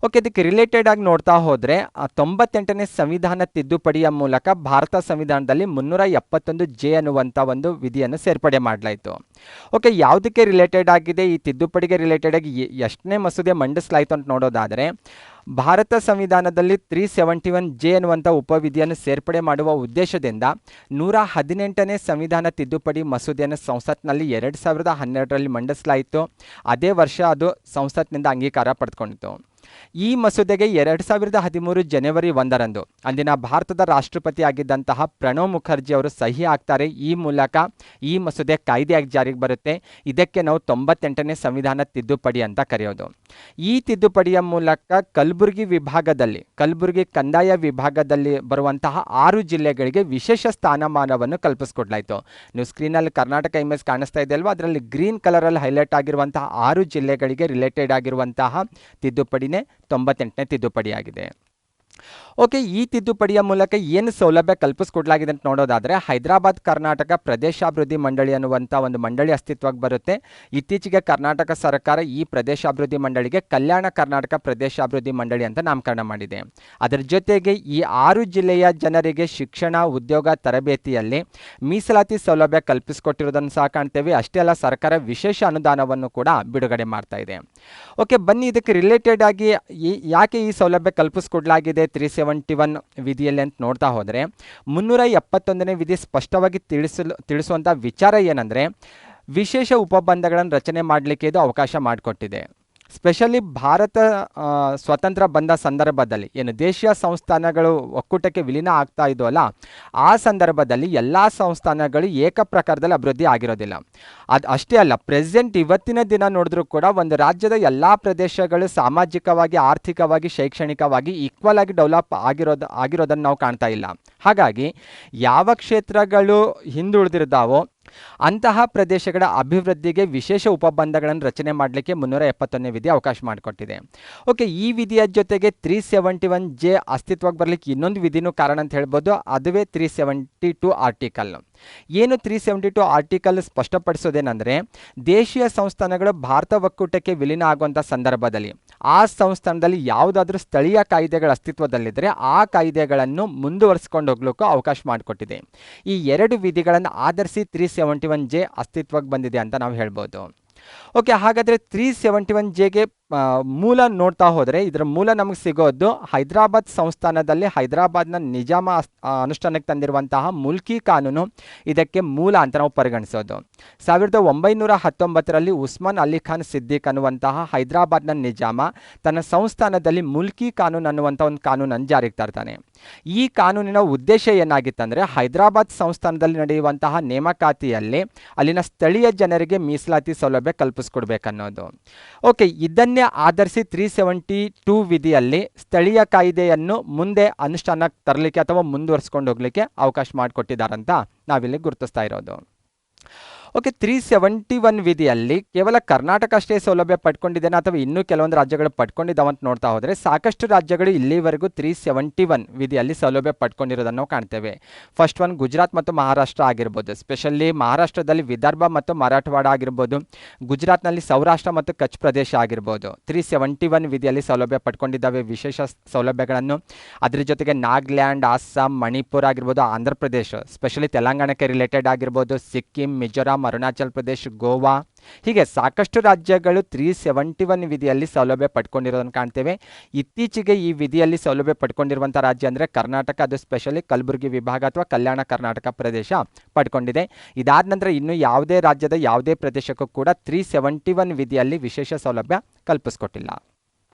ಓಕೆ, ಇದಕ್ಕೆ ರಿಲೇಟೆಡ್ ಆಗಿ ನೋಡ್ತಾ ಹೋದರೆ 98ನೇ ಸಂವಿಧಾನ ತಿದ್ದುಪಡಿಯ ಮೂಲಕ ಭಾರತ ಸಂವಿಧಾನದಲ್ಲಿ 371J ಅನ್ನುವಂಥ ಒಂದು ವಿಧಿಯನ್ನು ಸೇರ್ಪಡೆ ಮಾಡಲಾಯಿತು. ಓಕೆ, ಯಾವುದಕ್ಕೆ ರಿಲೇಟೆಡ್ ಆಗಿದೆ ಈ ತಿದ್ದುಪಡಿಗೆ ರಿಲೇಟೆಡ್ ಆಗಿ ಎಷ್ಟನೇ ಮಸೂದೆ ಮಂಡಿಸಲಾಯಿತು ಅಂತ ನೋಡೋದಾದರೆ, ಭಾರತ ಸಂವಿಧಾನದಲ್ಲಿ 371J ಅನ್ನುವಂಥ ಉಪವಿಧಿಯನ್ನು ಸೇರ್ಪಡೆ ಮಾಡುವ ಉದ್ದೇಶದಿಂದ 118ನೇ ಸಂವಿಧಾನ ತಿದ್ದುಪಡಿ ಮಸೂದೆಯನ್ನು ಸಂಸತ್ನಲ್ಲಿ 2012ರಲ್ಲಿ ಮಂಡಿಸಲಾಯಿತು. ಅದೇ ವರ್ಷ ಅದು ಸಂಸತ್ನಿಂದ ಅಂಗೀಕಾರ ಪಡೆದುಕೊಂಡಿತು. ಈ ಮಸೂದೆಗೆ 2013 ಜನವರಿ 1ರಂದು ಅಂದಿನ ಭಾರತದ ರಾಷ್ಟ್ರಪತಿ ಆಗಿದ್ದಂತಹ ಪ್ರಣವ್ ಮುಖರ್ಜಿ ಅವರು ಸಹಿ ಹಾಕ್ತಾರೆ. ಈ ಮೂಲಕ ಈ ಮಸೂದೆ ಕಾಯ್ದೆಯಾಗಿ ಜಾರಿಗೆ ಬರುತ್ತೆ. ಇದಕ್ಕೆ ನಾವು 98ನೇ ಸಂವಿಧಾನ ತಿದ್ದುಪಡಿ ಅಂತ ಕರೆಯೋದು. ಈ ತಿದ್ದುಪಡಿಯ ಮೂಲಕ ಕಲಬುರಗಿ ಕಂದಾಯ ವಿಭಾಗದಲ್ಲಿ ಬರುವಂತಹ 6 ಜಿಲ್ಲೆಗಳಿಗೆ ವಿಶೇಷ ಸ್ಥಾನಮಾನವನ್ನು ಕಲ್ಪಿಸಿಕೊಡ್ಲಾಯಿತು. ನೀವು ಸ್ಕ್ರೀನಲ್ಲಿ ಕರ್ನಾಟಕ ಇಮೇಜ್ ಕಾಣಿಸ್ತಾ ಇದೆ ಅಲ್ವಾ, ಅದರಲ್ಲಿ ಗ್ರೀನ್ ಕಲರಲ್ಲಿ ಹೈಲೈಟ್ ಆಗಿರುವಂತಹ 6 ಜಿಲ್ಲೆಗಳಿಗೆ ರಿಲೇಟೆಡ್ ಆಗಿರುವಂತಹ ತಿದ್ದುಪಡಿನೇ 98ನೇ ತಿದ್ದುಪಡಿಯಾಗಿದೆ. ಓಕೆ, ಈ ತಿದ್ದುಪಡಿಯ ಮೂಲಕ ಏನು ಸೌಲಭ್ಯ ಕಲ್ಪಿಸಿಕೊಡ್ಲಾಗಿದೆ ಅಂತ ನೋಡೋದಾದರೆ, ಹೈದರಾಬಾದ್ ಕರ್ನಾಟಕ ಪ್ರದೇಶಾಭಿವೃದ್ಧಿ ಮಂಡಳಿ ಅನ್ನುವಂಥ ಒಂದು ಮಂಡಳಿ ಅಸ್ತಿತ್ವಕ್ಕೆ ಬರುತ್ತೆ. ಇತ್ತೀಚೆಗೆ ಕರ್ನಾಟಕ ಸರ್ಕಾರ ಈ ಪ್ರದೇಶಾಭಿವೃದ್ಧಿ ಮಂಡಳಿಗೆ ಕಲ್ಯಾಣ ಕರ್ನಾಟಕ ಪ್ರದೇಶಾಭಿವೃದ್ಧಿ ಮಂಡಳಿ ಅಂತ ನಾಮಕರಣ ಮಾಡಿದೆ. ಅದರ ಜೊತೆಗೆ ಈ 6 ಜಿಲ್ಲೆಯ ಜನರಿಗೆ ಶಿಕ್ಷಣ, ಉದ್ಯೋಗ, ತರಬೇತಿಯಲ್ಲಿ ಮೀಸಲಾತಿ ಸೌಲಭ್ಯ ಕಲ್ಪಿಸಿಕೊಟ್ಟಿರೋದನ್ನು ಸಹ ಕಾಣ್ತೇವೆ. ಅಷ್ಟೇ ಅಲ್ಲ, ಸರ್ಕಾರ ವಿಶೇಷ ಅನುದಾನವನ್ನು ಕೂಡ ಬಿಡುಗಡೆ ಮಾಡ್ತಾ ಇದೆ. ಓಕೆ, ಬನ್ನಿ ಇದಕ್ಕೆ ರಿಲೇಟೆಡ್ ಆಗಿ ಯಾಕೆ ಈ ಸೌಲಭ್ಯ ಕಲ್ಪಿಸಿಕೊಡ್ಲಾಗಿದೆ 371 ವಿಧಿಯಲ್ಲಿ ಅಂತ ನೋಡ್ತಾ ಹೋದರೆ, 371ನೇ ವಿಧಿ ಸ್ಪಷ್ಟವಾಗಿ ತಿಳಿಸುವಂಥ ವಿಚಾರ ಏನಂದರೆ, ವಿಶೇಷ ಉಪಬಂಧಗಳನ್ನು ರಚನೆ ಮಾಡಲಿಕ್ಕೆ ಇದು ಅವಕಾಶ ಮಾಡಿಕೊಟ್ಟಿದೆ. ಸ್ಪೆಷಲಿ ಭಾರತ ಸ್ವತಂತ್ರ ಬಂದ ಸಂದರ್ಭದಲ್ಲಿ ಏನು ದೇಶೀಯ ಸಂಸ್ಥಾನಗಳು ಒಕ್ಕೂಟಕ್ಕೆ ವಿಲೀನ ಆಗ್ತಾ ಇದೆಯಲ್ಲ, ಆ ಸಂದರ್ಭದಲ್ಲಿ ಎಲ್ಲ ಸಂಸ್ಥಾನಗಳು ಏಕಪ್ರಕಾರದಲ್ಲಿ ಅಭಿವೃದ್ಧಿ ಆಗಿರೋದಿಲ್ಲ. ಅದು ಅಷ್ಟೇ ಅಲ್ಲ, ಪ್ರೆಸೆಂಟ್ ಇವತ್ತಿನ ದಿನ ನೋಡಿದ್ರೂ ಕೂಡ ಒಂದು ರಾಜ್ಯದ ಎಲ್ಲ ಪ್ರದೇಶಗಳು ಸಾಮಾಜಿಕವಾಗಿ, ಆರ್ಥಿಕವಾಗಿ, ಶೈಕ್ಷಣಿಕವಾಗಿ ಈಕ್ವಲ್ ಆಗಿ ಡೆವಲಪ್ ಆಗಿರೋದನ್ನು ನಾವು ಕಾಣ್ತಾ ಇಲ್ಲ. ಹಾಗಾಗಿ ಯಾವ ಕ್ಷೇತ್ರಗಳು ಹಿಂದುಳಿದಿರ್ತಾವೋ ಅಂತಹ ಪ್ರದೇಶಗಳ ಅಭಿವೃದ್ಧಿಗೆ ವಿಶೇಷ ಉಪಬಂಧಗಳನ್ನು ರಚನೆ ಮಾಡಲಿಕ್ಕೆ 371ನೇ ವಿಧಿ ಅವಕಾಶ ಮಾಡಿಕೊಟ್ಟಿದೆ. ಓಕೆ, ಈ ವಿಧಿಯ ಜೊತೆಗೆ 371J ಅಸ್ತಿತ್ವಕ್ಕೆ ಬರಲಿಕ್ಕೆ ಇನ್ನೊಂದು ವಿಧಿನೂ ಕಾರಣ ಅಂತ ಹೇಳ್ಬೋದು. ಅದುವೇ 372 ಆರ್ಟಿಕಲ್. ಏನು 372 ಆರ್ಟಿಕಲ್ ಸ್ಪಷ್ಟಪಡಿಸೋದೇನೆಂದರೆ, ದೇಶೀಯ ಸಂಸ್ಥಾನಗಳು ಭಾರತ ಒಕ್ಕೂಟಕ್ಕೆ ವಿಲೀನ ಆಗುವಂಥ ಸಂದರ್ಭದಲ್ಲಿ ಆ ಸಂಸ್ಥಾನದಲ್ಲಿ ಯಾವುದಾದ್ರೂ ಸ್ಥಳೀಯ ಕಾಯ್ದೆಗಳ ಅಸ್ತಿತ್ವದಲ್ಲಿದ್ದರೆ ಆ ಕಾಯ್ದೆಗಳನ್ನು ಮುಂದುವರಿಸಿಕೊಂಡು ಹೋಗ್ಲಿಕ್ಕೂ ಅವಕಾಶ ಮಾಡಿಕೊಟ್ಟಿದೆ. ಈ 2 ವಿಧಿಗಳನ್ನು ಆಧರಿಸಿ 371J ಅಸ್ತಿತ್ವಕ್ಕೆ ಬಂದಿದೆ ಅಂತ ನಾವು ಹೇಳ್ಬೋದು. ಓಕೆ, ಹಾಗಾದರೆ 371Jಗೆ ಮೂಲ ನೋಡ್ತಾ ಹೋದರೆ, ಇದರ ಮೂಲ ನಮಗೆ ಸಿಗೋದು ಹೈದರಾಬಾದ್ ಸಂಸ್ಥಾನದಲ್ಲಿ ಹೈದರಾಬಾದ್ನ ನಿಜಾಮ ಅನುಷ್ಠಾನಕ್ಕೆ ತಂದಿರುವಂತಹ ಮುಲ್ಕಿ ಕಾನೂನು ಇದಕ್ಕೆ ಮೂಲ ಅಂತ ನಾವು ಪರಿಗಣಿಸೋದು. 1919ರಲ್ಲಿ ಉಸ್ಮಾನ್ ಅಲಿ ಖಾನ್ ಸಿದ್ದಿಕ್ ಅನ್ನುವಂತಹ ಹೈದರಾಬಾದ್ನ ನಿಜಾಮ ತನ್ನ ಸಂಸ್ಥಾನದಲ್ಲಿ ಮುಲ್ಕಿ ಕಾನೂನು ಅನ್ನುವಂಥ ಒಂದು ಕಾನೂನನ್ನು ಜಾರಿಗೆ ತರ್ತಾನೆ. ಈ ಕಾನೂನಿನ ಉದ್ದೇಶ ಏನಾಗಿತ್ತಂದರೆ, ಹೈದರಾಬಾದ್ ಸಂಸ್ಥಾನದಲ್ಲಿ ನಡೆಯುವಂತಹ ನೇಮಕಾತಿಯಲ್ಲಿ ಅಲ್ಲಿನ ಸ್ಥಳೀಯ ಜನರಿಗೆ ಮೀಸಲಾತಿ ಸೌಲಭ್ಯ ಕಲ್ಪಿಸ್ಕೊಡ್ಬೇಕನ್ನೋದು. ಓಕೆ, ಇದನ್ನೇ ಆಧರಿಸಿ 372 ವಿಧಿಯಲ್ಲಿ ಸ್ಥಳೀಯ ಕಾಯ್ದೆಯನ್ನು ಮುಂದೆ ಅನುಷ್ಠಾನಕ್ಕೆ ತರಲಿಕ್ಕೆ ಅಥವಾ ಮುಂದುವರಿಸಿಕೊಂಡು ಹೋಗಲಿಕ್ಕೆ ಅವಕಾಶ ಮಾಡಿಕೊಟ್ಟಿದ್ದಾರಂತ ನಾವಿಲ್ಲಿ ಗುರುತಿಸ್ತಾ ಇರೋದು. ಓಕೆ, 371 ವಿಧಿಯಲ್ಲಿ ಕೇವಲ ಕರ್ನಾಟಕ ಅಷ್ಟೇ ಸೌಲಭ್ಯ ಪಡ್ಕೊಂಡಿದ್ದೇನೆ ಅಥವಾ ಇನ್ನೂ ಕೆಲವೊಂದು ರಾಜ್ಯಗಳು ಪಡ್ಕೊಂಡಿದ್ದಾವೆ ಅಂತ ನೋಡ್ತಾ ಹೋದರೆ, ಸಾಕಷ್ಟು ರಾಜ್ಯಗಳು ಇಲ್ಲಿವರೆಗೂ 371 ವಿಧಿಯಲ್ಲಿ ಸೌಲಭ್ಯ ಪಡ್ಕೊಂಡಿರೋದನ್ನು ನಾವು ಕಾಣ್ತೇವೆ. ಫಸ್ಟ್ ಒನ್ ಗುಜರಾತ್ ಮತ್ತು ಮಹಾರಾಷ್ಟ್ರ ಆಗಿರ್ಬೋದು. ಸ್ಪೆಷಲಿ ಮಹಾರಾಷ್ಟ್ರದಲ್ಲಿ ವಿದರ್ಭ ಮತ್ತು ಮರಾಠವಾಡ ಆಗಿರ್ಬೋದು, ಗುಜರಾತ್ನಲ್ಲಿ ಸೌರಾಷ್ಟ್ರ ಮತ್ತು ಕಚ್ ಪ್ರದೇಶ ಆಗಿರ್ಬೋದು 371 ವಿಧಿಯಲ್ಲಿ ಸೌಲಭ್ಯ ಪಡ್ಕೊಂಡಿದ್ದಾವೆ ವಿಶೇಷ ಸೌಲಭ್ಯಗಳನ್ನು. ಅದರ ಜೊತೆಗೆ ನಾಗಾಲ್ಯಾಂಡ್, ಅಸ್ಸಾಂ, ಮಣಿಪುರ ಆಗಿರ್ಬೋದು, ಆಂಧ್ರ ಪ್ರದೇಶ, ಸ್ಪೆಷಲಿ ತೆಲಂಗಾಣಕ್ಕೆ ರಿಲೇಟೆಡ್ ಆಗಿರ್ಬೋದು, ಸಿಕ್ಕಿಂ, ಮಿಜೋರಾಂ, ಅರುಣಾಚಲ್ ಪ್ರದೇಶ್, ಗೋವಾ, ಹೀಗೆ ಸಾಕಷ್ಟು ರಾಜ್ಯಗಳು 371 ವಿಧಿಯಲ್ಲಿ ಸೌಲಭ್ಯ ಪಡ್ಕೊಂಡಿರೋದನ್ನು ಕಾಣ್ತೇವೆ. ಇತ್ತೀಚೆಗೆ ಈ ವಿಧಿಯಲ್ಲಿ ಸೌಲಭ್ಯ ಪಡ್ಕೊಂಡಿರುವಂಥ ರಾಜ್ಯ ಅಂದರೆ ಕರ್ನಾಟಕ, ಅದು ಸ್ಪೆಷಲಿ ಕಲಬುರಗಿ ವಿಭಾಗ ಅಥವಾ ಕಲ್ಯಾಣ ಕರ್ನಾಟಕ ಪ್ರದೇಶ ಪಡ್ಕೊಂಡಿದೆ. ಇದಾದ ನಂತರ ಇನ್ನು ಯಾವುದೇ ರಾಜ್ಯದ ಯಾವುದೇ ಪ್ರದೇಶಕ್ಕೂ ಕೂಡ 371 ವಿಧಿಯಲ್ಲಿ ವಿಶೇಷ ಸೌಲಭ್ಯ ಕಲ್ಪಿಸ್ಕೊಟ್ಟಿಲ್ಲ.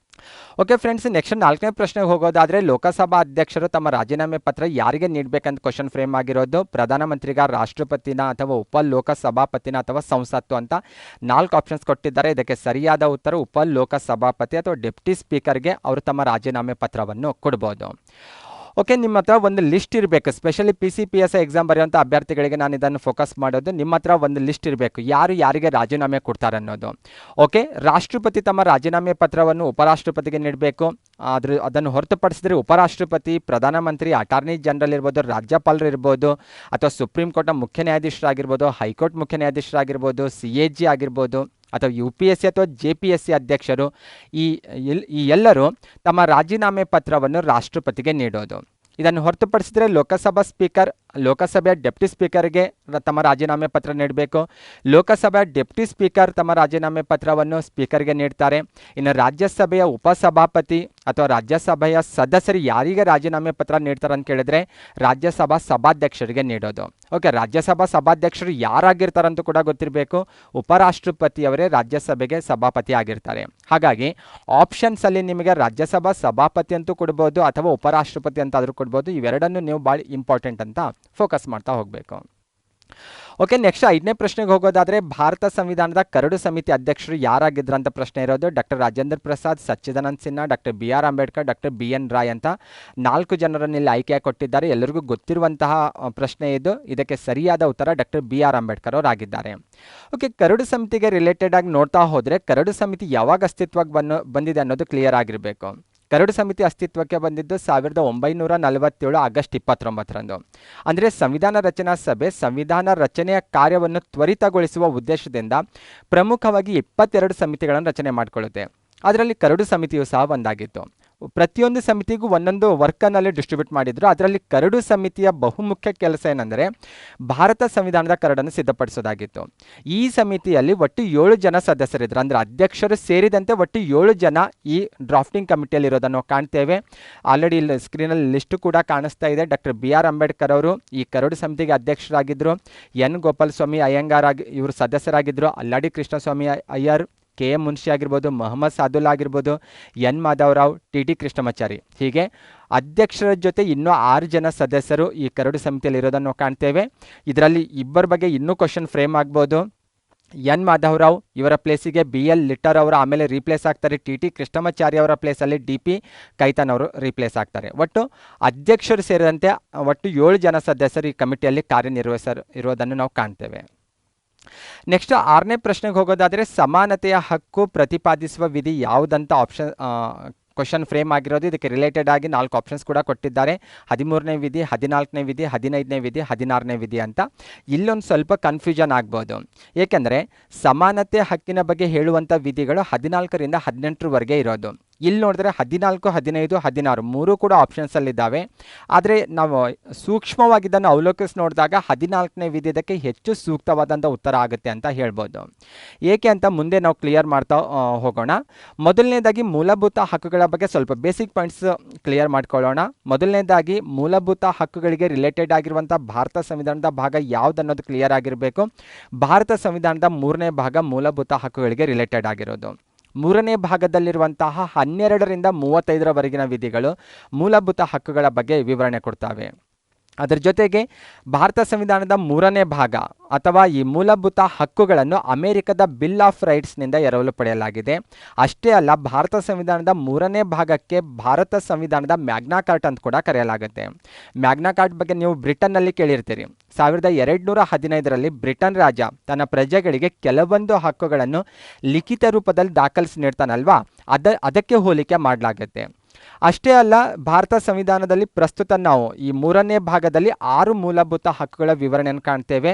ಓಕೆ ಫ್ರೆಂಡ್ಸ್, ನೆಕ್ಸ್ಟ್ 4ನೇ ಪ್ರಶ್ನೆಗೆ ಹೋಗೋದಾದರೆ, ಲೋಕಸಭಾ ಅಧ್ಯಕ್ಷರು ತಮ್ಮ ರಾಜೀನಾಮೆ ಪತ್ರ ಯಾರಿಗೆ ನೀಡಬೇಕಂತ ಕ್ವಶನ್ ಫ್ರೇಮ್ ಆಗಿರೋದು. ಪ್ರಧಾನಮಂತ್ರಿಗ, ರಾಷ್ಟ್ರಪತಿನ, ಅಥವಾ ಉಪ ಲೋಕಸಭಾಪತಿನ, ಅಥವಾ ಸಂಸತ್ತು ಅಂತ 4 ಆಪ್ಷನ್ಸ್ ಕೊಟ್ಟಿದ್ದಾರೆ. ಇದಕ್ಕೆ ಸರಿಯಾದ ಉತ್ತರ ಉಪ ಲೋಕಸಭಾಪತಿ ಅಥವಾ ಡೆಪ್ಟಿ ಸ್ಪೀಕರ್ಗೆ ಅವರು ತಮ್ಮ ರಾಜೀನಾಮೆ ಪತ್ರವನ್ನು ಕೊಡ್ಬೋದು. ಓಕೆ, ನಿಮ್ಮ ಹತ್ರ ಒಂದು ಲಿಸ್ಟ್ ಇರಬೇಕು. ಸ್ಪೆಷಲಿ PCPSI ಎಕ್ಸಾಮ್ ಬರೆಯುವಂಥ ಅಭ್ಯರ್ಥಿಗಳಿಗೆ ನಾನು ಇದನ್ನು ಫೋಕಸ್ ಮಾಡೋದು. ನಿಮ್ಮ ಹತ್ರ ಒಂದು ಲಿಸ್ಟ್ ಇರಬೇಕು, ಯಾರು ಯಾರಿಗೆ ರಾಜೀನಾಮೆ ಕೊಡ್ತಾರೆ ಅನ್ನೋದು. ಓಕೆ, ರಾಷ್ಟ್ರಪತಿ ತಮ್ಮ ರಾಜೀನಾಮೆ ಪತ್ರವನ್ನು ಉಪರಾಷ್ಟ್ರಪತಿಗೆ ನೀಡಬೇಕು. ಅದನ್ನು ಹೊರತುಪಡಿಸಿದ್ರೆ ಉಪರಾಷ್ಟ್ರಪತಿ, ಪ್ರಧಾನಮಂತ್ರಿ, ಅಟಾರ್ನಿ ಜನರಲ್ ಇರ್ಬೋದು, ರಾಜ್ಯಪಾಲರು ಇರ್ಬೋದು, ಅಥವಾ ಸುಪ್ರೀಂ ಕೋರ್ಟ್ನ ಮುಖ್ಯ ನ್ಯಾಯಾಧೀಶರಾಗಿರ್ಬೋದು, ಹೈಕೋರ್ಟ್ ಮುಖ್ಯ ನ್ಯಾಯಾಧೀಶರಾಗಿರ್ಬೋದು, CAG ಆಗಿರ್ಬೋದು, ಅಥವಾ UPSC ಅಥವಾ JPSC ಅಧ್ಯಕ್ಷರು, ಈ ಎಲ್ಲರೂ ತಮ್ಮ ರಾಜೀನಾಮೆ ಪತ್ರವನ್ನು ರಾಷ್ಟ್ರಪತಿಗೆ ನೀಡೋದು. ಇದನ್ನು ಹೊರತುಪಡಿಸಿದರೆ ಲೋಕಸಭಾ ಸ್ಪೀಕರ್, ಲೋಕಸಭೆಯ ಡೆಪ್ಟಿ ಸ್ಪೀಕರ್ಗೆ ತಮ್ಮ ರಾಜೀನಾಮೆ ಪತ್ರ ನೀಡಬೇಕು. ಲೋಕಸಭೆಯ ಡೆಪ್ಟಿ ಸ್ಪೀಕರ್ ತಮ್ಮ ರಾಜೀನಾಮೆ ಪತ್ರವನ್ನು ಸ್ಪೀಕರ್ಗೆ ನೀಡ್ತಾರೆ. ಇನ್ನು ರಾಜ್ಯಸಭೆಯ ಉಪಸಭಾಪತಿ ಅಥವಾ ರಾಜ್ಯಸಭೆಯ ಸದಸ್ಯರು ಯಾರಿಗೆ ರಾಜೀನಾಮೆ ಪತ್ರ ನೀಡ್ತಾರೆ ಅಂತ ಕೇಳಿದ್ರೆ ರಾಜ್ಯಸಭಾ ಸಭಾಧ್ಯಕ್ಷರಿಗೆ ನೀಡೋದು. ಓಕೆ, ರಾಜ್ಯಸಭಾ ಸಭಾಧ್ಯಕ್ಷರು ಯಾರಾಗಿರ್ತಾರಂತೂ ಕೂಡ ಗೊತ್ತಿರಬೇಕು. ಉಪರಾಷ್ಟ್ರಪತಿಯವರೇ ರಾಜ್ಯಸಭೆಗೆ ಸಭಾಪತಿ ಆಗಿರ್ತಾರೆ. ಹಾಗಾಗಿ ಆಪ್ಷನ್ಸಲ್ಲಿ ನಿಮಗೆ ರಾಜ್ಯಸಭಾ ಸಭಾಪತಿ ಅಂತೂ ಕೊಡ್ಬೋದು ಅಥವಾ ಉಪರಾಷ್ಟ್ರಪತಿ ಅಂತಾದರೂ ಕೊಡ್ಬೋದು. ಇವೆರಡನ್ನು ನೀವು ಭಾಳ ಇಂಪಾರ್ಟೆಂಟ್ ಅಂತ ಫೋಕಸ್ ಮಾಡ್ತಾ ಹೋಗಬೇಕು. ಓಕೆ, ನೆಕ್ಸ್ಟ್ 5ನೇ ಪ್ರಶ್ನೆಗೆ ಹೋಗೋದಾದರೆ, ಭಾರತ ಸಂವಿಧಾನದ ಕರಡು ಸಮಿತಿ ಅಧ್ಯಕ್ಷರು ಯಾರಾಗಿದ್ರು ಅಂತ ಪ್ರಶ್ನೆ ಇರೋದು. Doctor Rajendra Prasad, Sachchidananda Sinha, doctor BR Ambedkar, doctor BN Roy ಅಂತ 4 ಜನರನ್ನು ಇಲ್ಲಿ ಆಯ್ಕೆಯಾಗಿ ಕೊಟ್ಟಿದ್ದಾರೆ. ಎಲ್ಲರಿಗೂ ಗೊತ್ತಿರುವಂತಹ ಪ್ರಶ್ನೆ ಇದು. ಇದಕ್ಕೆ ಸರಿಯಾದ ಉತ್ತರ doctor BR Ambedkar ಅವರಾಗಿದ್ದಾರೆ. Okay, curd ಸಮಿತಿಗೆ ರಿಲೇಟೆಡ್ ಆಗಿ ನೋಡ್ತಾ ಹೋದರೆ ಕರಡು ಸಮಿತಿ ಯಾವಾಗ ಅಸ್ತಿತ್ವಕ್ಕೆ ಬಂದಿದೆ ಅನ್ನೋದು ಕ್ಲಿಯರ್ ಆಗಿರಬೇಕು. ಕರಡು ಸಮಿತಿ ಅಸ್ತಿತ್ವಕ್ಕೆ ಬಂದಿದ್ದು 1947 ಆಗಸ್ಟ್ 29ರಂದು. ಅಂದರೆ ಸಂವಿಧಾನ ರಚನಾ ಸಭೆ ಸಂವಿಧಾನ ರಚನೆಯ ಕಾರ್ಯವನ್ನು ತ್ವರಿತಗೊಳಿಸುವ ಉದ್ದೇಶದಿಂದ ಪ್ರಮುಖವಾಗಿ 22 ಸಮಿತಿಗಳನ್ನು ರಚನೆ ಮಾಡಿಕೊಳ್ಳುತ್ತೆ. ಅದರಲ್ಲಿ ಕರಡು ಸಮಿತಿಯು ಸಹ ಒಂದಾಗಿತ್ತು. ಪ್ರತಿಯೊಂದು ಸಮಿತಿಗೂ ಒಂದೊಂದು ವರ್ಕನ್ನಲ್ಲಿ ಡಿಸ್ಟ್ರಿಬ್ಯೂಟ್ ಮಾಡಿದ್ರು. ಅದರಲ್ಲಿ ಕರಡು ಸಮಿತಿಯ ಬಹುಮುಖ್ಯ ಕೆಲಸ ಏನಂದರೆ ಭಾರತ ಸಂವಿಧಾನದ ಕರಡನ್ನು ಸಿದ್ಧಪಡಿಸೋದಾಗಿತ್ತು. ಈ ಸಮಿತಿಯಲ್ಲಿ ಒಟ್ಟು 7 ಜನ ಸದಸ್ಯರಿದ್ರು. ಅಂದರೆ ಅಧ್ಯಕ್ಷರು ಸೇರಿದಂತೆ ಒಟ್ಟು 7 ಜನ ಈ ಡ್ರಾಫ್ಟಿಂಗ್ ಕಮಿಟಿಯಲ್ಲಿ ಇರೋದನ್ನು ಕಾಣ್ತೇವೆ. ಆಲ್ರೆಡಿ ಇಲ್ಲಿ ಸ್ಕ್ರೀನಲ್ಲಿ ಲಿಸ್ಟ್ ಕೂಡ ಕಾಣಿಸ್ತಾ ಇದೆ. ಡಾಕ್ಟರ್ BR ಅಂಬೇಡ್ಕರ್ ಅವರು ಈ ಕರಡು ಸಮಿತಿಗೆ ಅಧ್ಯಕ್ಷರಾಗಿದ್ದರು. N ಗೋಪಾಲಸ್ವಾಮಿ ಅಯ್ಯಂಗಾರ್ ಇವರು ಸದಸ್ಯರಾಗಿದ್ದರು. ಅಲ್ಲಾಡಿ ಕೃಷ್ಣಸ್ವಾಮಿ ಅಯ್ಯರ್, KM ಮುನ್ಷಿ ಆಗಿರ್ಬೋದು, ಮೊಹಮ್ಮದ್ ಸಾದುಲ್ಲಾ ಆಗಿರ್ಬೋದು, N ಮಾಧವರಾವ್, TT ಕೃಷ್ಣಮಾಚಾರಿ, ಹೀಗೆ ಅಧ್ಯಕ್ಷರ ಜೊತೆ ಇನ್ನೂ 6 ಜನ ಸದಸ್ಯರು ಈ ಕರಡು ಸಮಿತಿಯಲ್ಲಿ ಇರೋದನ್ನು ಕಾಣ್ತೇವೆ. ಇದರಲ್ಲಿ ಇಬ್ಬರ ಬಗ್ಗೆ ಇನ್ನೂ ಕ್ವಶನ್ ಫ್ರೇಮ್ ಆಗ್ಬೋದು. N ಮಾಧವರಾವ್ ಇವರ ಪ್ಲೇಸಿಗೆ BL ಲಿಟ್ಟರ್ ಅವರು ಆಮೇಲೆ ರೀಪ್ಲೇಸ್ ಆಗ್ತಾರೆ. TT ಕೃಷ್ಣಮಾಚಾರಿ ಅವರ ಪ್ಲೇಸಲ್ಲಿ DP ಕೈತಾನ್ ಅವರು ರೀಪ್ಲೇಸ್ ಆಗ್ತಾರೆ. ಒಟ್ಟು ಅಧ್ಯಕ್ಷರು ಸೇರಿದಂತೆ ಒಟ್ಟು 7 ಜನ ಸದಸ್ಯರು ಈ ಕಮಿಟಿಯಲ್ಲಿ ಕಾರ್ಯನಿರ್ವಹಿಸಿರೋದನ್ನು ನಾವು ಕಾಣ್ತೇವೆ. ನೆಕ್ಸ್ಟ್ 6ನೇ ಪ್ರಶ್ನೆಗೆ ಹೋಗೋದಾದರೆ, ಸಮಾನತೆಯ ಹಕ್ಕು ಪ್ರತಿಪಾದಿಸುವ ವಿಧಿ ಯಾವುದಂತ ಕ್ವಶನ್ ಫ್ರೇಮ್ ಆಗಿರೋದು. ಇದಕ್ಕೆ ರಿಲೇಟೆಡ್ ಆಗಿ 4 ಆಪ್ಷನ್ಸ್ ಕೂಡ ಕೊಟ್ಟಿದ್ದಾರೆ. 13ನೇ ವಿಧಿ, 14ನೇ ವಿಧಿ, 15ನೇ ವಿಧಿ, 16ನೇ ವಿಧಿ ಅಂತ. ಇಲ್ಲೊಂದು ಸ್ವಲ್ಪ ಕನ್ಫ್ಯೂಷನ್ ಆಗ್ಬೋದು. ಏಕೆಂದರೆ ಸಮಾನತೆ ಹಕ್ಕಿನ ಬಗ್ಗೆ ಹೇಳುವಂಥ ವಿಧಿಗಳು 14ರಿಂದ 18ರವರೆಗೆ ಇರೋದು. ಇಲ್ಲಿ ನೋಡಿದ್ರೆ 14, 15, 16 ಮೂರು ಕೂಡ ಆಪ್ಷನ್ಸಲ್ಲಿದ್ದಾವೆ. ಆದರೆ ನಾವು ಸೂಕ್ಷ್ಮವಾಗಿ ಇದನ್ನು ಅವಲೋಕಿಸಿ ನೋಡಿದಾಗ 14ನೇ ವಿಧಿ ಇದಕ್ಕೆ ಹೆಚ್ಚು ಸೂಕ್ತವಾದಂಥ ಉತ್ತರ ಆಗುತ್ತೆ ಅಂತ ಹೇಳ್ಬೋದು. ಏಕೆ ಅಂತ ಮುಂದೆ ನಾವು ಕ್ಲಿಯರ್ ಮಾಡ್ತಾ ಹೋಗೋಣ. ಮೊದಲನೇದಾಗಿ ಮೂಲಭೂತ ಹಕ್ಕುಗಳ ಬಗ್ಗೆ ಸ್ವಲ್ಪ ಬೇಸಿಕ್ ಪಾಯಿಂಟ್ಸ್ ಕ್ಲಿಯರ್ ಮಾಡ್ಕೊಳ್ಳೋಣ. ಮೊದಲನೇದಾಗಿ ಮೂಲಭೂತ ಹಕ್ಕುಗಳಿಗೆ ರಿಲೇಟೆಡ್ ಆಗಿರುವಂಥ ಭಾರತ ಸಂವಿಧಾನದ ಭಾಗ ಯಾವುದನ್ನೋದು ಕ್ಲಿಯರ್ ಆಗಿರಬೇಕು. ಭಾರತ ಸಂವಿಧಾನದ 3ನೇ ಭಾಗ ಮೂಲಭೂತ ಹಕ್ಕುಗಳಿಗೆ ರಿಲೇಟೆಡ್ ಆಗಿರೋದು. 3ನೇ ಭಾಗದಲ್ಲಿರುವಂತಹ 12ರಿಂದ 35ರವರೆಗಿನ ವಿಧಿಗಳು ಮೂಲಭೂತ ಹಕ್ಕುಗಳ ಬಗ್ಗೆ ವಿವರಣೆ ಕೊಡ್ತವೆ. ಅದರ ಜೊತೆಗೆ ಭಾರತ ಸಂವಿಧಾನದ 3ನೇ ಭಾಗ ಅಥವಾ ಈ ಮೂಲಭೂತ ಹಕ್ಕುಗಳನ್ನು ಅಮೆರಿಕದ ಬಿಲ್ ಆಫ್ ರೈಟ್ಸ್ನಿಂದ ಎರವಲು ಪಡೆಯಲಾಗಿದೆ. ಅಷ್ಟೇ ಅಲ್ಲ, ಭಾರತ ಸಂವಿಧಾನದ 3ನೇ ಭಾಗಕ್ಕೆ ಭಾರತ ಸಂವಿಧಾನದ ಮ್ಯಾಗ್ನಾ ಕಾರ್ಟ್ ಅಂತ ಕೂಡ ಕರೆಯಲಾಗುತ್ತೆ. ಮ್ಯಾಗ್ನಾ ಕಾರ್ಟ್ ಬಗ್ಗೆ ನೀವು ಬ್ರಿಟನ್ನಲ್ಲಿ ಕೇಳಿರ್ತೀರಿ. 1215ರಲ್ಲಿ ಬ್ರಿಟನ್ ರಾಜ ತನ್ನ ಪ್ರಜೆಗಳಿಗೆ ಕೆಲವೊಂದು ಹಕ್ಕುಗಳನ್ನು ಲಿಖಿತ ರೂಪದಲ್ಲಿ ದಾಖಲಿಸಿ ನೀಡ್ತಾನಲ್ವಾ, ಅದಕ್ಕೆ ಹೋಲಿಕೆ ಮಾಡಲಾಗುತ್ತೆ. ಅಷ್ಟೇ ಅಲ್ಲ, ಭಾರತ ಸಂವಿಧಾನದಲ್ಲಿ ಪ್ರಸ್ತುತ ನಾವು ಈ 3ನೇ ಭಾಗದಲ್ಲಿ 6 ಮೂಲಭೂತ ಹಕ್ಕುಗಳ ವಿವರಣೆಯನ್ನು ಕಾಣ್ತೇವೆ.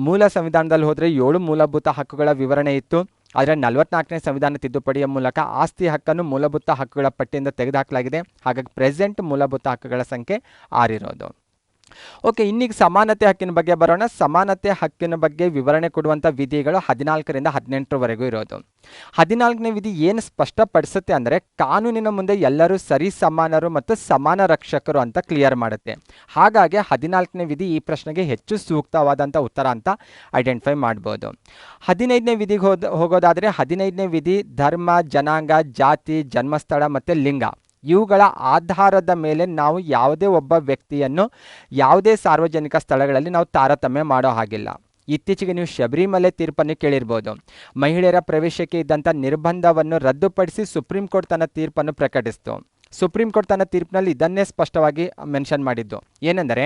ಮೂಲ ಸಂವಿಧಾನದಲ್ಲಿ ಹೋದರೆ 7 ಮೂಲಭೂತ ಹಕ್ಕುಗಳ ವಿವರಣೆ ಇತ್ತು. ಆದರೆ 44ನೇ ಸಂವಿಧಾನ ತಿದ್ದುಪಡಿಯ ಮೂಲಕ ಆಸ್ತಿ ಹಕ್ಕನ್ನು ಮೂಲಭೂತ ಹಕ್ಕುಗಳ ಪಟ್ಟಿಯಿಂದ ತೆಗೆದುಹಾಕಲಾಗಿದೆ. ಹಾಗಾಗಿ ಪ್ರೆಸೆಂಟ್ ಮೂಲಭೂತ ಹಕ್ಕುಗಳ ಸಂಖ್ಯೆ 6 ಇರೋದು. ಓಕೆ, ಇನ್ನೀಗ ಸಮಾನತೆ ಹಕ್ಕಿನ ಬಗ್ಗೆ ಬರೋಣ. ಸಮಾನತೆ ಹಕ್ಕಿನ ಬಗ್ಗೆ ವಿವರಣೆ ಕೊಡುವಂಥ ವಿಧಿಗಳು 14ರಿಂದ 18ರವರೆಗೂ ಇರೋದು. 14ನೇ ವಿಧಿ ಏನು ಸ್ಪಷ್ಟಪಡಿಸುತ್ತೆ ಅಂದರೆ, ಕಾನೂನಿನ ಮುಂದೆ ಎಲ್ಲರೂ ಸರಿ ಸಮಾನರು ಮತ್ತು ಸಮಾನ ರಕ್ಷಕರು ಅಂತ ಕ್ಲಿಯರ್ ಮಾಡುತ್ತೆ. ಹಾಗಾಗಿ 14ನೇ ವಿಧಿ ಈ ಪ್ರಶ್ನೆಗೆ ಹೆಚ್ಚು ಸೂಕ್ತವಾದಂಥ ಉತ್ತರ ಅಂತ ಐಡೆಂಟಿಫೈ ಮಾಡ್ಬೋದು. 15ನೇ ವಿಧಿಗೆ ಹೋಗೋದಾದರೆ 15ನೇ ವಿಧಿ ಧರ್ಮ, ಜನಾಂಗ, ಜಾತಿ, ಜನ್ಮಸ್ಥಳ ಮತ್ತು ಲಿಂಗ ಇವುಗಳ ಆಧಾರದ ಮೇಲೆ ನಾವು ಯಾವುದೇ ಒಬ್ಬ ವ್ಯಕ್ತಿಯನ್ನು ಯಾವುದೇ ಸಾರ್ವಜನಿಕ ಸ್ಥಳಗಳಲ್ಲಿ ನಾವು ತಾರತಮ್ಯ ಮಾಡೋ ಹಾಗಿಲ್ಲ. ಇತ್ತೀಚೆಗೆ ನೀವು ಶಬರಿಮಲೆ ತೀರ್ಪನ್ನು ಕೇಳಿರ್ಬೋದು. ಮಹಿಳೆಯರ ಪ್ರವೇಶಕ್ಕೆ ಇದ್ದಂಥ ನಿರ್ಬಂಧವನ್ನು ರದ್ದುಪಡಿಸಿ ಸುಪ್ರೀಂ ಕೋರ್ಟ್ ತನ್ನ ತೀರ್ಪನ್ನು ಪ್ರಕಟಿಸಿತು. ಸುಪ್ರೀಂ ಕೋರ್ಟ್ ತನ್ನ ತೀರ್ಪಿನಲ್ಲಿ ಇದನ್ನೇ ಸ್ಪಷ್ಟವಾಗಿ ಮೆನ್ಷನ್ ಮಾಡಿದ್ದು ಏನೆಂದರೆ,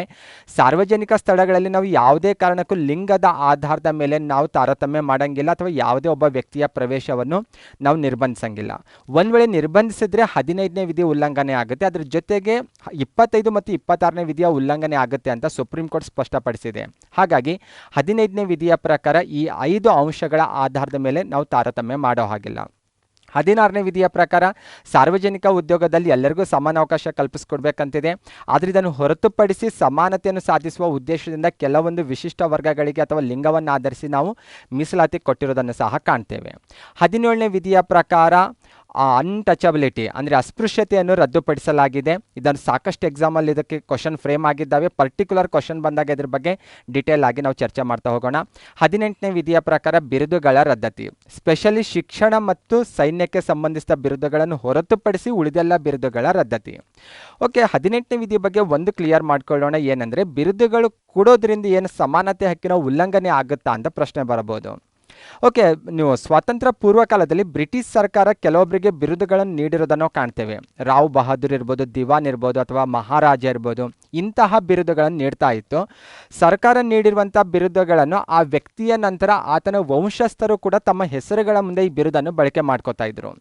ಸಾರ್ವಜನಿಕ ಸ್ಥಳಗಳಲ್ಲಿ ನಾವು ಯಾವುದೇ ಕಾರಣಕ್ಕೂ ಲಿಂಗದ ಆಧಾರದ ಮೇಲೆ ನಾವು ತಾರತಮ್ಯ ಮಾಡಂಗಿಲ್ಲ ಅಥವಾ ಯಾವುದೇ ಒಬ್ಬ ವ್ಯಕ್ತಿಯ ಪ್ರವೇಶವನ್ನು ನಾವು ನಿರ್ಬಂಧಿಸಂಗಿಲ್ಲ. ಒಂದು ವೇಳೆ ನಿರ್ಬಂಧಿಸಿದ್ರೆ 15ನೇ ವಿಧಿಯ ಉಲ್ಲಂಘನೆ ಆಗುತ್ತೆ. ಅದರ ಜೊತೆಗೆ 25 ಮತ್ತು 26ನೇ ವಿಧಿಯ ಉಲ್ಲಂಘನೆ ಆಗುತ್ತೆ ಅಂತ ಸುಪ್ರೀಂ ಕೋರ್ಟ್ ಸ್ಪಷ್ಟಪಡಿಸಿದೆ. ಹಾಗಾಗಿ 15ನೇ ವಿಧಿಯ ಪ್ರಕಾರ ಈ 5 ಅಂಶಗಳ ಆಧಾರದ ಮೇಲೆ ನಾವು ತಾರತಮ್ಯ ಮಾಡೋ ಹಾಗಿಲ್ಲ. 16ನೇ ವಿಧಿಯ ಪ್ರಕಾರ ಸಾರ್ವಜನಿಕ ಉದ್ಯೋಗದಲ್ಲಿ ಎಲ್ಲರಿಗೂ ಸಮಾನ ಅವಕಾಶ ಕಲ್ಪಿಸಿಕೊಡ್ಬೇಕಂತಿದೆ. ಆದರೆ ಇದನ್ನು ಹೊರತುಪಡಿಸಿ ಸಮಾನತೆಯನ್ನು ಸಾಧಿಸುವ ಉದ್ದೇಶದಿಂದ ಕೆಲವೊಂದು ವಿಶಿಷ್ಟ ವರ್ಗಗಳಿಗೆ ಅಥವಾ ಲಿಂಗವನ್ನು ಆಧರಿಸಿ ನಾವು ಮೀಸಲಾತಿ ಕೊಟ್ಟಿರೋದನ್ನು ಸಹ ಕಾಣ್ತೇವೆ. 17ನೇ ವಿಧಿಯ ಪ್ರಕಾರ ಅನ್ಟಚಬಿಲಿಟಿ ಅಂದರೆ ಅಸ್ಪೃಶ್ಯತೆಯನ್ನು ರದ್ದುಪಡಿಸಲಾಗಿದೆ. ಇದನ್ನು ಸಾಕಷ್ಟು ಎಕ್ಸಾಮಲ್ಲಿ ಇದಕ್ಕೆ ಕ್ವಶನ್ ಫ್ರೇಮ್ ಆಗಿದ್ದಾವೆ. ಪರ್ಟಿಕ್ಯುಲರ್ ಕ್ವಶನ್ ಬಂದಾಗ ಇದ್ರ ಬಗ್ಗೆ ಡಿಟೇಲ್ ಆಗಿ ನಾವು ಚರ್ಚೆ ಮಾಡ್ತಾ ಹೋಗೋಣ. 18ನೇ ವಿಧಿಯ ಪ್ರಕಾರ ಬಿರುದುಗಳ ರದ್ದತಿ, ಸ್ಪೆಷಲಿ ಶಿಕ್ಷಣ ಮತ್ತು ಸೈನ್ಯಕ್ಕೆ ಸಂಬಂಧಿಸಿದ ಬಿರುದುಗಳನ್ನು ಹೊರತುಪಡಿಸಿ ಉಳಿದೆಲ್ಲ ಬಿರುದುಗಳ ರದ್ದತಿ. ಓಕೆ, 18ನೇ ವಿಧಿ ಬಗ್ಗೆ ಒಂದು ಕ್ಲಿಯರ್ ಮಾಡ್ಕೊಳ್ಳೋಣ. ಏನಂದರೆ, ಬಿರುದುಗಳು ಕೊಡೋದ್ರಿಂದ ಏನು ಸಮಾನತೆ ಹಕ್ಕಿನ ಉಲ್ಲಂಘನೆ ಆಗುತ್ತಾ ಅಂತ ಪ್ರಶ್ನೆ ಬರಬಹುದು. ಓಕೆ, ನೀವು ಸ್ವಾತಂತ್ರ್ಯ ಪೂರ್ವ ಕಾಲದಲ್ಲಿ ಬ್ರಿಟಿಷ್ ಸರ್ಕಾರ ಕೆಲವೊಬ್ಬರಿಗೆ ಬಿರುದುಗಳನ್ನು ನೀಡಿರೋದನ್ನು ಕಾಣ್ತೇವೆ. ರಾವ್ ಬಹದ್ದೂರ್ ಇರ್ಬೋದು, ದಿವಾನ್ ಇರ್ಬೋದು ಅಥವಾ ಮಹಾರಾಜ ಇರ್ಬೋದು, ಇಂತಹ ಬಿರುದುಗಳನ್ನು ನೀಡ್ತಾ ಇತ್ತು. ಸರ್ಕಾರ ನೀಡಿರುವಂಥ ಬಿರುದುಗಳನ್ನು ಆ ವ್ಯಕ್ತಿಯ ನಂತರ ಆತನ ವಂಶಸ್ಥರು ಕೂಡ ತಮ್ಮ ಹೆಸರುಗಳ ಮುಂದೆ ಈ ಬಿರುದನ್ನು ಬಳಕೆ ಮಾಡ್ಕೋತಾ ಇದ್ರು.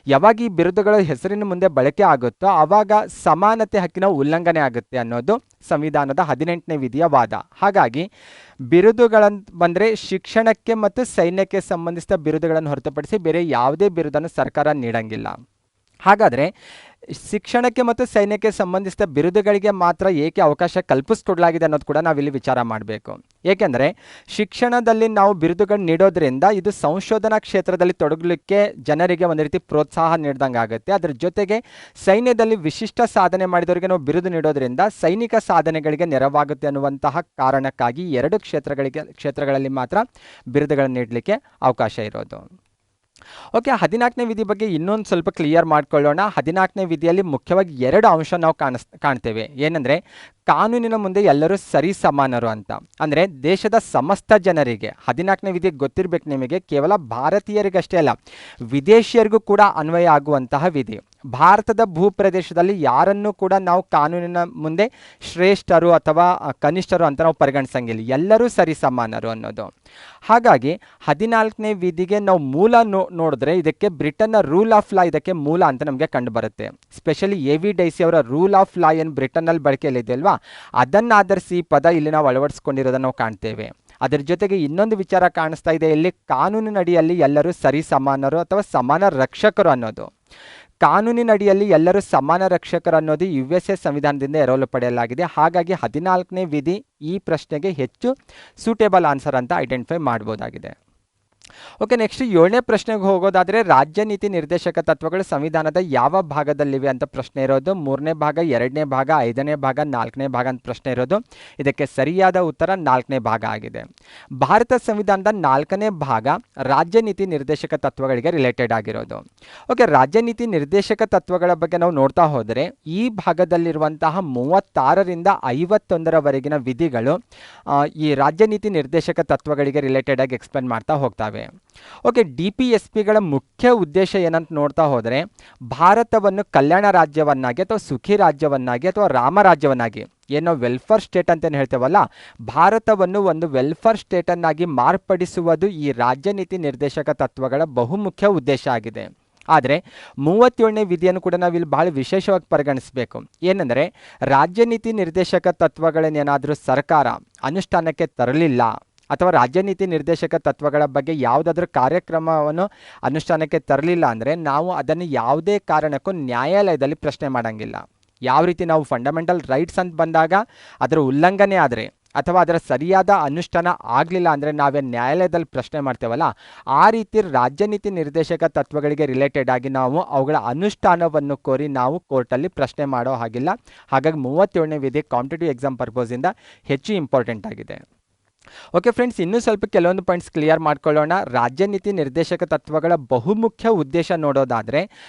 ಯಾವಾಗ ಈ ಬಿರುದುಗಳ ಹೆಸರಿನ ಮುಂದೆ ಬಳಕೆ ಆಗುತ್ತೋ ಆವಾಗ ಸಮಾನತೆ ಹಕ್ಕಿನ ಉಲ್ಲಂಘನೆ ಆಗುತ್ತೆ ಅನ್ನೋದು ಸಂವಿಧಾನದ 18ನೇ ವಿಧಿಯ ವಾದ. ಹಾಗಾಗಿ ಬಿರುದುಗಳನ್ನು ಬಂದರೆ ಶಿಕ್ಷಣಕ್ಕೆ ಮತ್ತು ಸೈನ್ಯಕ್ಕೆ ಸಂಬಂಧಿಸಿದ ಬಿರುದುಗಳನ್ನು ಹೊರತುಪಡಿಸಿ ಬೇರೆ ಯಾವುದೇ ಬಿರುದನ್ನು ಸರ್ಕಾರ ನೀಡಂಗಿಲ್ಲ. ಹಾಗಾದರೆ ಶಿಕ್ಷಣಕ್ಕೆ ಮತ್ತು ಸೈನ್ಯಕ್ಕೆ ಸಂಬಂಧಿಸಿದ ಬಿರುದುಗಳಿಗೆ ಮಾತ್ರ ಏಕೆ ಅವಕಾಶ ಕಲ್ಪಿಸ್ಕೊಡ್ಲಾಗಿದೆ ಅನ್ನೋದು ಕೂಡ ನಾವಿಲ್ಲಿ ವಿಚಾರ ಮಾಡಬೇಕು. ಏಕೆಂದರೆ ಶಿಕ್ಷಣದಲ್ಲಿ ನಾವು ಬಿರುದುಗಳು ನೀಡೋದ್ರಿಂದ ಇದು ಸಂಶೋಧನಾ ಕ್ಷೇತ್ರದಲ್ಲಿ ತೊಡಗಲಿಕ್ಕೆ ಜನರಿಗೆ ಒಂದು ರೀತಿ ಪ್ರೋತ್ಸಾಹ ನೀಡ್ದಂಗೆ ಆಗುತ್ತೆ. ಅದರ ಜೊತೆಗೆ ಸೈನ್ಯದಲ್ಲಿ ವಿಶಿಷ್ಟ ಸಾಧನೆ ಮಾಡಿದವರಿಗೆ ನಾವು ಬಿರುದು ನೀಡೋದ್ರಿಂದ ಸೈನಿಕ ಸಾಧನೆಗಳಿಗೆ ನೆರವಾಗುತ್ತೆ ಅನ್ನುವಂತಹ ಕಾರಣಕ್ಕಾಗಿ 2 ಕ್ಷೇತ್ರಗಳಲ್ಲಿ ಮಾತ್ರ ಬಿರುದುಗಳನ್ನು ನೀಡಲಿಕ್ಕೆ ಅವಕಾಶ ಇರೋದು. ಓಕೆ, 14ನೇ ವಿಧಿ ಬಗ್ಗೆ ಇನ್ನೊಂದು ಸ್ವಲ್ಪ ಕ್ಲಿಯರ್ ಮಾಡ್ಕೊಳ್ಳೋಣ. 14ನೇ ವಿಧಿಯಲ್ಲಿ ಮುಖ್ಯವಾಗಿ 2 ಅಂಶ ನಾವು ಕಾಣ್ತೇವೆ. ಏನಂದರೆ, ಕಾನೂನಿನ ಮುಂದೆ ಎಲ್ಲರೂ ಸರಿ ಸಮಾನರು ಅಂತ. ಅಂದರೆ ದೇಶದ ಸಮಸ್ತ ಜನರಿಗೆ 14ನೇ ವಿಧಿ ಗೊತ್ತಿರಬೇಕು ನಿಮಗೆ. ಕೇವಲ ಭಾರತೀಯರಿಗಷ್ಟೇ ಅಲ್ಲ, ವಿದೇಶಿಯರಿಗೂ ಕೂಡ ಅನ್ವಯ ಆಗುವಂತಹ ವಿಧಿ. ಭಾರತದ ಭೂಪ್ರದೇಶದಲ್ಲಿ ಯಾರನ್ನೂ ಕೂಡ ನಾವು ಕಾನೂನಿನ ಮುಂದೆ ಶ್ರೇಷ್ಠರು ಅಥವಾ ಕನಿಷ್ಠರು ಅಂತ ನಾವು ಪರಿಗಣಿಸಂಗಿಲ್ಲ, ಎಲ್ಲರೂ ಸರಿ ಸಮಾನರು ಅನ್ನೋದು. ಹಾಗಾಗಿ 14ನೇ ವಿಧಿಗೆ ನಾವು ಮೂಲ ನೋಡಿದ್ರೆ ಇದಕ್ಕೆ ಬ್ರಿಟನ್ನ ರೂಲ್ ಆಫ್ ಲಾ ಇದಕ್ಕೆ ಮೂಲ ಅಂತ ನಮಗೆ ಕಂಡು ಬರುತ್ತೆ. Specially AV. ಡೈಸಿ ಅವರ ರೂಲ್ ಆಫ್ ಲಾ ಏನು ಬ್ರಿಟನ್ನಲ್ಲಿ ಬಳಕೆಯಲ್ಲಿದೆ ಅಲ್ವಾ, ಅದನ್ನು ಆಧರಿಸಿ ಈ ಪದ ಇಲ್ಲಿ ನಾವು ಅಳವಡಿಸ್ಕೊಂಡಿರೋದನ್ನು ನಾವು ಕಾಣ್ತೇವೆ. ಅದರ ಜೊತೆಗೆ ಇನ್ನೊಂದು ವಿಚಾರ ಕಾಣಿಸ್ತಾ ಇದೆ ಇಲ್ಲಿ, ಕಾನೂನಿನಡಿಯಲ್ಲಿ ಎಲ್ಲರೂ ಸರಿ ಸಮಾನರು ಅಥವಾ ಸಮಾನ ರಕ್ಷಕರು ಅನ್ನೋದು. ಕಾನೂನಿನಡಿಯಲ್ಲಿ ಎಲ್ಲರೂ ಸಮಾನ ರಕ್ಷಕರು ಅನ್ನೋದು USA ಸಂವಿಧಾನದಿಂದ ಎರವಲು ಪಡೆಯಲಾಗಿದೆ. ಹಾಗಾಗಿ 14ನೇ ವಿಧಿ ಈ ಪ್ರಶ್ನೆಗೆ ಹೆಚ್ಚು ಸೂಟೇಬಲ್ ಆನ್ಸರ್ ಅಂತ ಐಡೆಂಟಿಫೈ ಮಾಡ್ಬೋದಾಗಿದೆ. ಓಕೆ, ನೆಕ್ಸ್ಟ್ 7ನೇ ಪ್ರಶ್ನೆಗೆ ಹೋಗೋದಾದರೆ, ರಾಜ್ಯ ನೀತಿ ನಿರ್ದೇಶಕ ತತ್ವಗಳು ಸಂವಿಧಾನದ ಯಾವ ಭಾಗದಲ್ಲಿವೆ ಅಂತ ಪ್ರಶ್ನೆ ಇರೋದು. 3ನೇ ಭಾಗ, 2ನೇ ಭಾಗ, 5ನೇ ಭಾಗ, 4ನೇ ಭಾಗ ಅಂತ ಪ್ರಶ್ನೆ ಇರೋದು. ಇದಕ್ಕೆ ಸರಿಯಾದ ಉತ್ತರ 4ನೇ ಭಾಗ ಆಗಿದೆ. ಭಾರತ ಸಂವಿಧಾನದ 4ನೇ ಭಾಗ ರಾಜ್ಯ ನೀತಿ ನಿರ್ದೇಶಕ ತತ್ವಗಳಿಗೆ ರಿಲೇಟೆಡ್ ಆಗಿರೋದು. ಓಕೆ, ರಾಜ್ಯ ನೀತಿ ನಿರ್ದೇಶಕ ತತ್ವಗಳ ಬಗ್ಗೆ ನಾವು ನೋಡ್ತಾ ಹೋದರೆ ಈ ಭಾಗದಲ್ಲಿರುವಂತಹ 36ರಿಂದ 51ರವರೆಗಿನ ವಿಧಿಗಳು ಈ ರಾಜ್ಯ ನೀತಿ ನಿರ್ದೇಶಕ ತತ್ವಗಳಿಗೆ ರಿಲೇಟೆಡ್ ಆಗಿ ಎಕ್ಸ್ಪ್ಲೇನ್ ಮಾಡ್ತಾ ಹೋಗ್ತವೆ. ಓಕೆ, DPSPಗಳ ಮುಖ್ಯ ಉದ್ದೇಶ ಏನಂತ ನೋಡ್ತಾ ಹೋದರೆ, ಭಾರತವನ್ನು ಕಲ್ಯಾಣ ರಾಜ್ಯವನ್ನಾಗಿ ಅಥವಾ ಸುಖಿ ರಾಜ್ಯವನ್ನಾಗಿ ಅಥವಾ ರಾಮರಾಜ್ಯವನ್ನಾಗಿ, ಏನೋ ವೆಲ್ಫೇರ್ ಸ್ಟೇಟ್ ಅಂತ ಹೇಳ್ತೇವಲ್ಲ, ಭಾರತವನ್ನು ಒಂದು ವೆಲ್ಫೇರ್ ಸ್ಟೇಟನ್ನಾಗಿ ಮಾರ್ಪಡಿಸುವುದು ಈ ರಾಜ್ಯ ನೀತಿ ನಿರ್ದೇಶಕ ತತ್ವಗಳ ಬಹುಮುಖ್ಯ ಉದ್ದೇಶ ಆಗಿದೆ. ಆದರೆ 37ನೇ ವಿಧಿಯನ್ನು ಕೂಡ ನಾವು ಇಲ್ಲಿ ಬಹಳ ವಿಶೇಷವಾಗಿ ಪರಿಗಣಿಸಬೇಕು. ಏನಂದರೆ, ರಾಜ್ಯ ನೀತಿ ನಿರ್ದೇಶಕ ತತ್ವಗಳನ್ನೇನಾದರೂ ಸರ್ಕಾರ ಅನುಷ್ಠಾನಕ್ಕೆ ತರಲಿಲ್ಲ ಅಥವಾ ರಾಜ್ಯ ನೀತಿ ನಿರ್ದೇಶಕ ತತ್ವಗಳ ಬಗ್ಗೆ ಯಾವುದಾದ್ರೂ ಕಾರ್ಯಕ್ರಮವನ್ನು ಅನುಷ್ಠಾನಕ್ಕೆ ತರಲಿಲ್ಲ ಅಂದರೆ ನಾವು ಅದನ್ನು ಯಾವುದೇ ಕಾರಣಕ್ಕೂ ನ್ಯಾಯಾಲಯದಲ್ಲಿ ಪ್ರಶ್ನೆ ಮಾಡೋಂಗಿಲ್ಲ. ಯಾವ ರೀತಿ ನಾವು ಫಂಡಮೆಂಟಲ್ ರೈಟ್ಸ್ ಅಂತ ಬಂದಾಗ ಅದರ ಉಲ್ಲಂಘನೆ ಆದರೆ ಅಥವಾ ಅದರ ಸರಿಯಾದ ಅನುಷ್ಠಾನ ಆಗಲಿಲ್ಲ ಅಂದರೆ ನಾವೇ ನ್ಯಾಯಾಲಯದಲ್ಲಿ ಪ್ರಶ್ನೆ ಮಾಡ್ತೇವಲ್ಲ, ಆ ರೀತಿ ರಾಜ್ಯ ನೀತಿ ನಿರ್ದೇಶಕ ತತ್ವಗಳಿಗೆ ರಿಲೇಟೆಡ್ ಆಗಿ ನಾವು ಅವುಗಳ ಅನುಷ್ಠಾನವನ್ನು ಕೋರಿ ನಾವು ಕೋರ್ಟಲ್ಲಿ ಪ್ರಶ್ನೆ ಮಾಡೋ ಹಾಗಿಲ್ಲ. ಹಾಗಾಗಿ 37ನೇ ವಿಧಿ ಕಾಂಪಿಟೇಟಿವ್ ಎಕ್ಸಾಮ್ ಪರ್ಪೋಸಿಂದ ಹೆಚ್ಚು ಇಂಪಾರ್ಟೆಂಟ್ ಆಗಿದೆ. ಓಕೆ ಫ್ರೆಂಡ್ಸ್, ಇನ್ನೂ ಸ್ವಲ್ಪ ಕೆಲವೊಂದು ಪಾಯಿಂಟ್ಸ್ ಕ್ಲಿಯರ್ ಮಾಡ್ಕೊಳ್ಳೋಣ. ರಾಜ್ಯ ನೀತಿ ನಿರ್ದೇಶಕ ತತ್ವಗಳ ಬಹುಮುಖ್ಯ ಉದ್ದೇಶ ನೋಡೋದಾದರೆ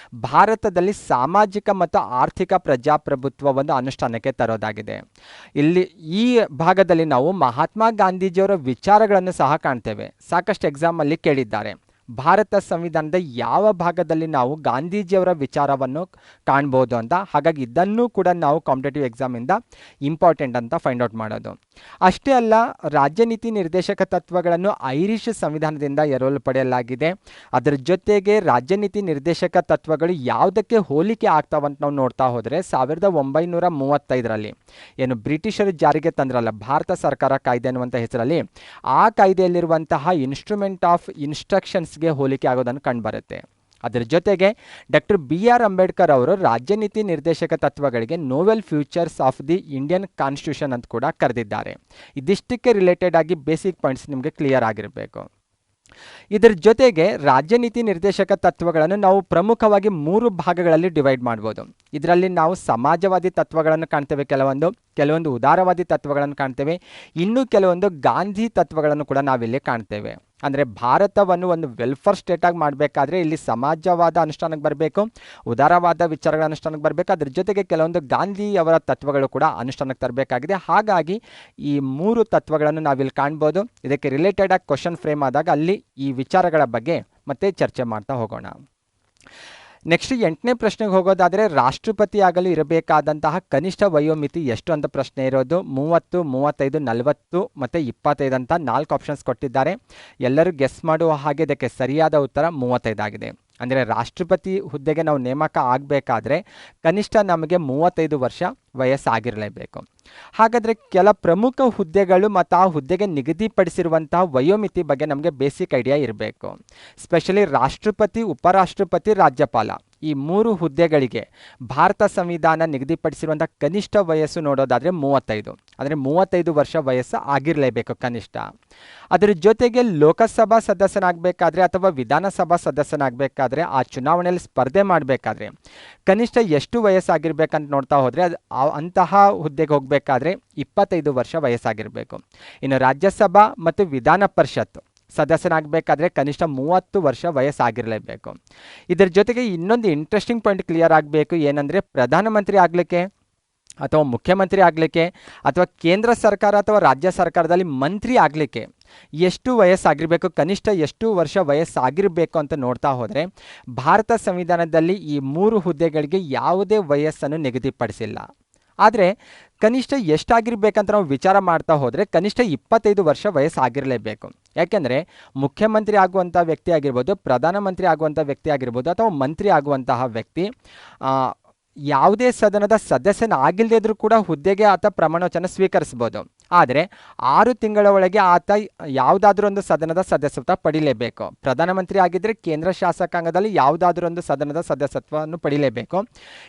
ಭಾರತದಲ್ಲಿ ಸಾಮಾಜಿಕ ಮತ್ತು ಆರ್ಥಿಕ ಪ್ರಜಾಪ್ರಭುತ್ವವನ್ನು ಅನುಷ್ಠಾನಕ್ಕೆ ತರೋದಾಗಿದೆ. ಇಲ್ಲಿ ಈ ಭಾಗದಲ್ಲಿ ನಾವು ಮಹಾತ್ಮ ಗಾಂಧೀಜಿಯವರ ವಿಚಾರಗಳನ್ನು ಸಹ ಕಾಣ್ತೇವೆ. ಸಾಕಷ್ಟು ಎಕ್ಸಾಮಲ್ಲಿ ಕೇಳಿದ್ದಾರೆ. ಭಾರತ ಸಂವಿಧಾನದ ಯಾವ ಭಾಗದಲ್ಲಿ ನಾವು ಗಾಂಧೀಜಿಯವರ ವಿಚಾರವನ್ನು ಕಾಣ್ಬೋದು ಅಂತ. ಹಾಗಾಗಿ ಇದನ್ನು ಕೂಡ ನಾವು ಕಾಂಪಿಟೇಟಿವ್ ಎಕ್ಸಾಮಿಂದ ಇಂಪಾರ್ಟೆಂಟ್ ಅಂತ ಫೈಂಡ್ ಔಟ್ ಮಾಡೋದು. ಅಷ್ಟೇ ಅಲ್ಲ, ರಾಜ್ಯ ನೀತಿ ನಿರ್ದೇಶಕ ತತ್ವಗಳನ್ನು ಐರಿಷ್ ಸಂವಿಧಾನದಿಂದ ಎರವಲು ಪಡೆಯಲಾಗಿದೆ. ಅದರ ಜೊತೆಗೆ ರಾಜ್ಯ ನೀತಿ ನಿರ್ದೇಶಕ ತತ್ವಗಳು ಯಾವುದಕ್ಕೆ ಹೋಲಿಕೆ ಆಗ್ತಾವಂತ ನಾವು ನೋಡ್ತಾ ಹೋದರೆ 1935ರಲ್ಲಿ ಏನು ಬ್ರಿಟಿಷರು ಜಾರಿಗೆ ತಂದ್ರಲ್ಲ ಭಾರತ ಸರ್ಕಾರ ಕಾಯ್ದೆ ಅನ್ನುವಂಥ ಹೆಸರಲ್ಲಿ, ಆ ಕಾಯ್ದೆಯಲ್ಲಿರುವಂತಹ ಇನ್ಸ್ಟ್ರೂಮೆಂಟ್ ಆಫ್ ಇನ್ಸ್ಟ್ರಕ್ಷನ್ಸ್ಗೆ ಹೋಲಿಕೆ ಆಗೋದನ್ನು ಕಂಡುಬರುತ್ತೆ. ಅದರ ಜೊತೆಗೆ ಡಾಕ್ಟರ್ BR ಅಂಬೇಡ್ಕರ್ ಅವರು ರಾಜ್ಯ ನೀತಿ ನಿರ್ದೇಶಕ ತತ್ವಗಳಿಗೆ novel features of the Indian constitution ಅಂತ ಕೂಡ ಕರೆದಿದ್ದಾರೆ. ಇದಿಷ್ಟಕ್ಕೆ ರಿಲೇಟೆಡ್ ಆಗಿ ಬೇಸಿಕ್ ಪಾಯಿಂಟ್ಸ್ ನಿಮಗೆ ಕ್ಲಿಯರ್ ಆಗಿರಬೇಕು. ಇದರ ಜೊತೆಗೆ ರಾಜ್ಯ ನೀತಿ ನಿರ್ದೇಶಕ ತತ್ವಗಳನ್ನು ನಾವು ಪ್ರಮುಖವಾಗಿ 3 ಭಾಗಗಳಲ್ಲಿ ಡಿವೈಡ್ ಮಾಡ್ಬೋದು. ಇದರಲ್ಲಿ ನಾವು ಸಮಾಜವಾದಿ ತತ್ವಗಳನ್ನು ಕಾಣ್ತೇವೆ, ಕೆಲವೊಂದು ಉದಾರವಾದಿ ತತ್ವಗಳನ್ನು ಕಾಣ್ತೇವೆ, ಇನ್ನು ಕೆಲವೊಂದು ಗಾಂಧಿ ತತ್ವಗಳನ್ನು ಕೂಡ ನಾವಿಲ್ಲಿ ಕಾಣ್ತೇವೆ. ಅಂದರೆ ಭಾರತವನ್ನು ಒಂದು ವೆಲ್ಫೇರ್ ಸ್ಟೇಟಾಗಿ ಮಾಡಬೇಕಾದ್ರೆ ಇಲ್ಲಿ ಸಮಾಜವಾದ ಅನುಷ್ಠಾನಕ್ಕೆ ಬರಬೇಕು, ಉದಾರವಾದ ವಿಚಾರಗಳ ಅನುಷ್ಠಾನಕ್ಕೆ ಬರಬೇಕು, ಅದ್ರ ಜೊತೆಗೆ ಕೆಲವೊಂದು ಗಾಂಧಿಯವರ ತತ್ವಗಳು ಕೂಡ ಅನುಷ್ಠಾನಕ್ಕೆ ತರಬೇಕಾಗಿದೆ. ಹಾಗಾಗಿ ಈ 3 ತತ್ವಗಳನ್ನು ನಾವಿಲ್ಲಿ ಕಾಣ್ಬೋದು. ಇದಕ್ಕೆ ರಿಲೇಟೆಡ್ ಆಗಿ ಕ್ವಶನ್ ಫ್ರೇಮ್ ಆದಾಗ ಅಲ್ಲಿ ಈ ವಿಚಾರಗಳ ಬಗ್ಗೆ ಮತ್ತೆ ಚರ್ಚೆ ಮಾಡ್ತಾ ಹೋಗೋಣ. ನೆಕ್ಸ್ಟ್ 8ನೇ ಪ್ರಶ್ನೆಗೆ ಹೋಗೋದಾದರೆ ರಾಷ್ಟ್ರಪತಿ ಆಗಲು ಇರಬೇಕಾದಂತಹ ಕನಿಷ್ಠ ವಯೋಮಿತಿ ಎಷ್ಟು ಅಂತ ಪ್ರಶ್ನೆ ಇರೋದು. 30, 35, 40 ಮತ್ತು 25 ಅಂತ 4 ಆಪ್ಷನ್ಸ್ ಕೊಟ್ಟಿದ್ದಾರೆ. ಎಲ್ಲರೂ ಗೆಸ್ ಮಾಡುವ ಹಾಗೆ ಇದಕ್ಕೆ ಸರಿಯಾದ ಉತ್ತರ 35 ಆಗಿದೆ. ಅಂದರೆ ರಾಷ್ಟ್ರಪತಿ ಹುದ್ದೆಗೆ ನಾವು ನೇಮಕ ಆಗಬೇಕಾದ್ರೆ ಕನಿಷ್ಠ ನಮಗೆ 35 ವರ್ಷ ವಯಸ್ಸಾಗಿರಲೇಬೇಕು. ಹಾಗಾದರೆ ಕೆಲ ಪ್ರಮುಖ ಹುದ್ದೆಗಳು ಮತ್ತು ಆ ಹುದ್ದೆಗೆ ನಿಗದಿಪಡಿಸಿರುವಂತಹ ವಯೋಮಿತಿ ಬಗ್ಗೆ ನಮಗೆ ಬೇಸಿಕ್ ಐಡಿಯಾ ಇರಬೇಕು. ಸ್ಪೆಷಲಿ ರಾಷ್ಟ್ರಪತಿ, ಉಪರಾಷ್ಟ್ರಪತಿ, ರಾಜ್ಯಪಾಲ ಈ 3 ಹುದ್ದೆಗಳಿಗೆ ಭಾರತ ಸಂವಿಧಾನ ನಿಗದಿಪಡಿಸಿರುವಂಥ ಕನಿಷ್ಠ ವಯಸ್ಸು ನೋಡೋದಾದರೆ 35. ಅಂದರೆ 35 ವರ್ಷ ವಯಸ್ಸು ಆಗಿರಲೇಬೇಕು ಕನಿಷ್ಠ. ಅದರ ಜೊತೆಗೆ ಲೋಕಸಭಾ ಸದಸ್ಯನಾಗಬೇಕಾದ್ರೆ ಅಥವಾ ವಿಧಾನಸಭಾ ಸದಸ್ಯನಾಗಬೇಕಾದ್ರೆ ಆ ಚುನಾವಣೆಯಲ್ಲಿ ಸ್ಪರ್ಧೆ ಮಾಡಬೇಕಾದ್ರೆ ಕನಿಷ್ಠ ಎಷ್ಟು ವಯಸ್ಸಾಗಿರ್ಬೇಕಂತ ನೋಡ್ತಾ ಹೋದರೆ ಅಂತಹ ಹುದ್ದೆಗೆ ಹೋಗಬೇಕಾದ್ರೆ 25 ವರ್ಷ ವಯಸ್ಸಾಗಿರಬೇಕು. ಇನ್ನು ರಾಜ್ಯಸಭಾ ಮತ್ತು ವಿಧಾನ ಪರಿಷತ್ ಸದಸ್ಯನಾಗಬೇಕಾದ್ರೆ ಕನಿಷ್ಠ 30 ವರ್ಷ ವಯಸ್ಸಾಗಿರಲೇಬೇಕು. ಇದರ ಜೊತೆಗೆ ಇನ್ನೊಂದು ಇಂಟ್ರೆಸ್ಟಿಂಗ್ ಪಾಯಿಂಟ್ ಕ್ಲಿಯರ್ ಆಗಬೇಕು. ಏನಂದರೆ ಪ್ರಧಾನಮಂತ್ರಿ ಆಗಲಿಕ್ಕೆ ಅಥವಾ ಮುಖ್ಯಮಂತ್ರಿ ಆಗಲಿಕ್ಕೆ ಅಥವಾ ಕೇಂದ್ರ ಸರ್ಕಾರ ಅಥವಾ ರಾಜ್ಯ ಸರ್ಕಾರದಲ್ಲಿ ಮಂತ್ರಿ ಆಗಲಿಕ್ಕೆ ಎಷ್ಟು ವಯಸ್ಸಾಗಿರಬೇಕು, ಕನಿಷ್ಠ ಎಷ್ಟು ವರ್ಷ ವಯಸ್ಸಾಗಿರಬೇಕು ಅಂತ ನೋಡ್ತಾ ಹೋದರೆ ಭಾರತ ಸಂವಿಧಾನದಲ್ಲಿ ಈ 3 ಹುದ್ದೆಗಳಿಗೆ ಯಾವುದೇ ವಯಸ್ಸನ್ನು ನಿಗದಿಪಡಿಸಿಲ್ಲ. ಆದರೆ ಕನಿಷ್ಠ ಎಷ್ಟಾಗಿರ್ಬೇಕಂತ ನಾವು ವಿಚಾರ ಮಾಡ್ತಾ ಹೋದರೆ ಕನಿಷ್ಠ 25 ವರ್ಷ ವಯಸ್ಸಾಗಿರಲೇಬೇಕು. ಯಾಕೆಂದರೆ ಮುಖ್ಯಮಂತ್ರಿ ಆಗುವಂಥ ವ್ಯಕ್ತಿ ಆಗಿರ್ಬೋದು, ಪ್ರಧಾನಮಂತ್ರಿ ಆಗುವಂಥ ವ್ಯಕ್ತಿ ಆಗಿರ್ಬೋದು ಅಥವಾ ಮಂತ್ರಿ ಆಗುವಂತಹ ವ್ಯಕ್ತಿ ಯಾವುದೇ ಸದನದ ಸದಸ್ಯನಾಗಿಲ್ಲದೇ ಇದ್ರೂ ಕೂಡ ಹುದ್ದೆಗೆ ಆತ ಪ್ರಮಾಣವಚನ ಸ್ವೀಕರಿಸ್ಬೋದು. ಆದರೆ 6 ತಿಂಗಳ ಒಳಗೆ ಆತ ಯಾವುದಾದ್ರೂ ಒಂದು ಸದನದ ಸದಸ್ಯತ್ವ ಪಡಿಲೇಬೇಕು. ಪ್ರಧಾನಮಂತ್ರಿ ಆಗಿದ್ದರೆ ಕೇಂದ್ರ ಶಾಸಕಾಂಗದಲ್ಲಿ ಯಾವುದಾದ್ರೂ ಒಂದು ಸದನದ ಸದಸ್ಯತ್ವವನ್ನು ಪಡಿಲೇಬೇಕು.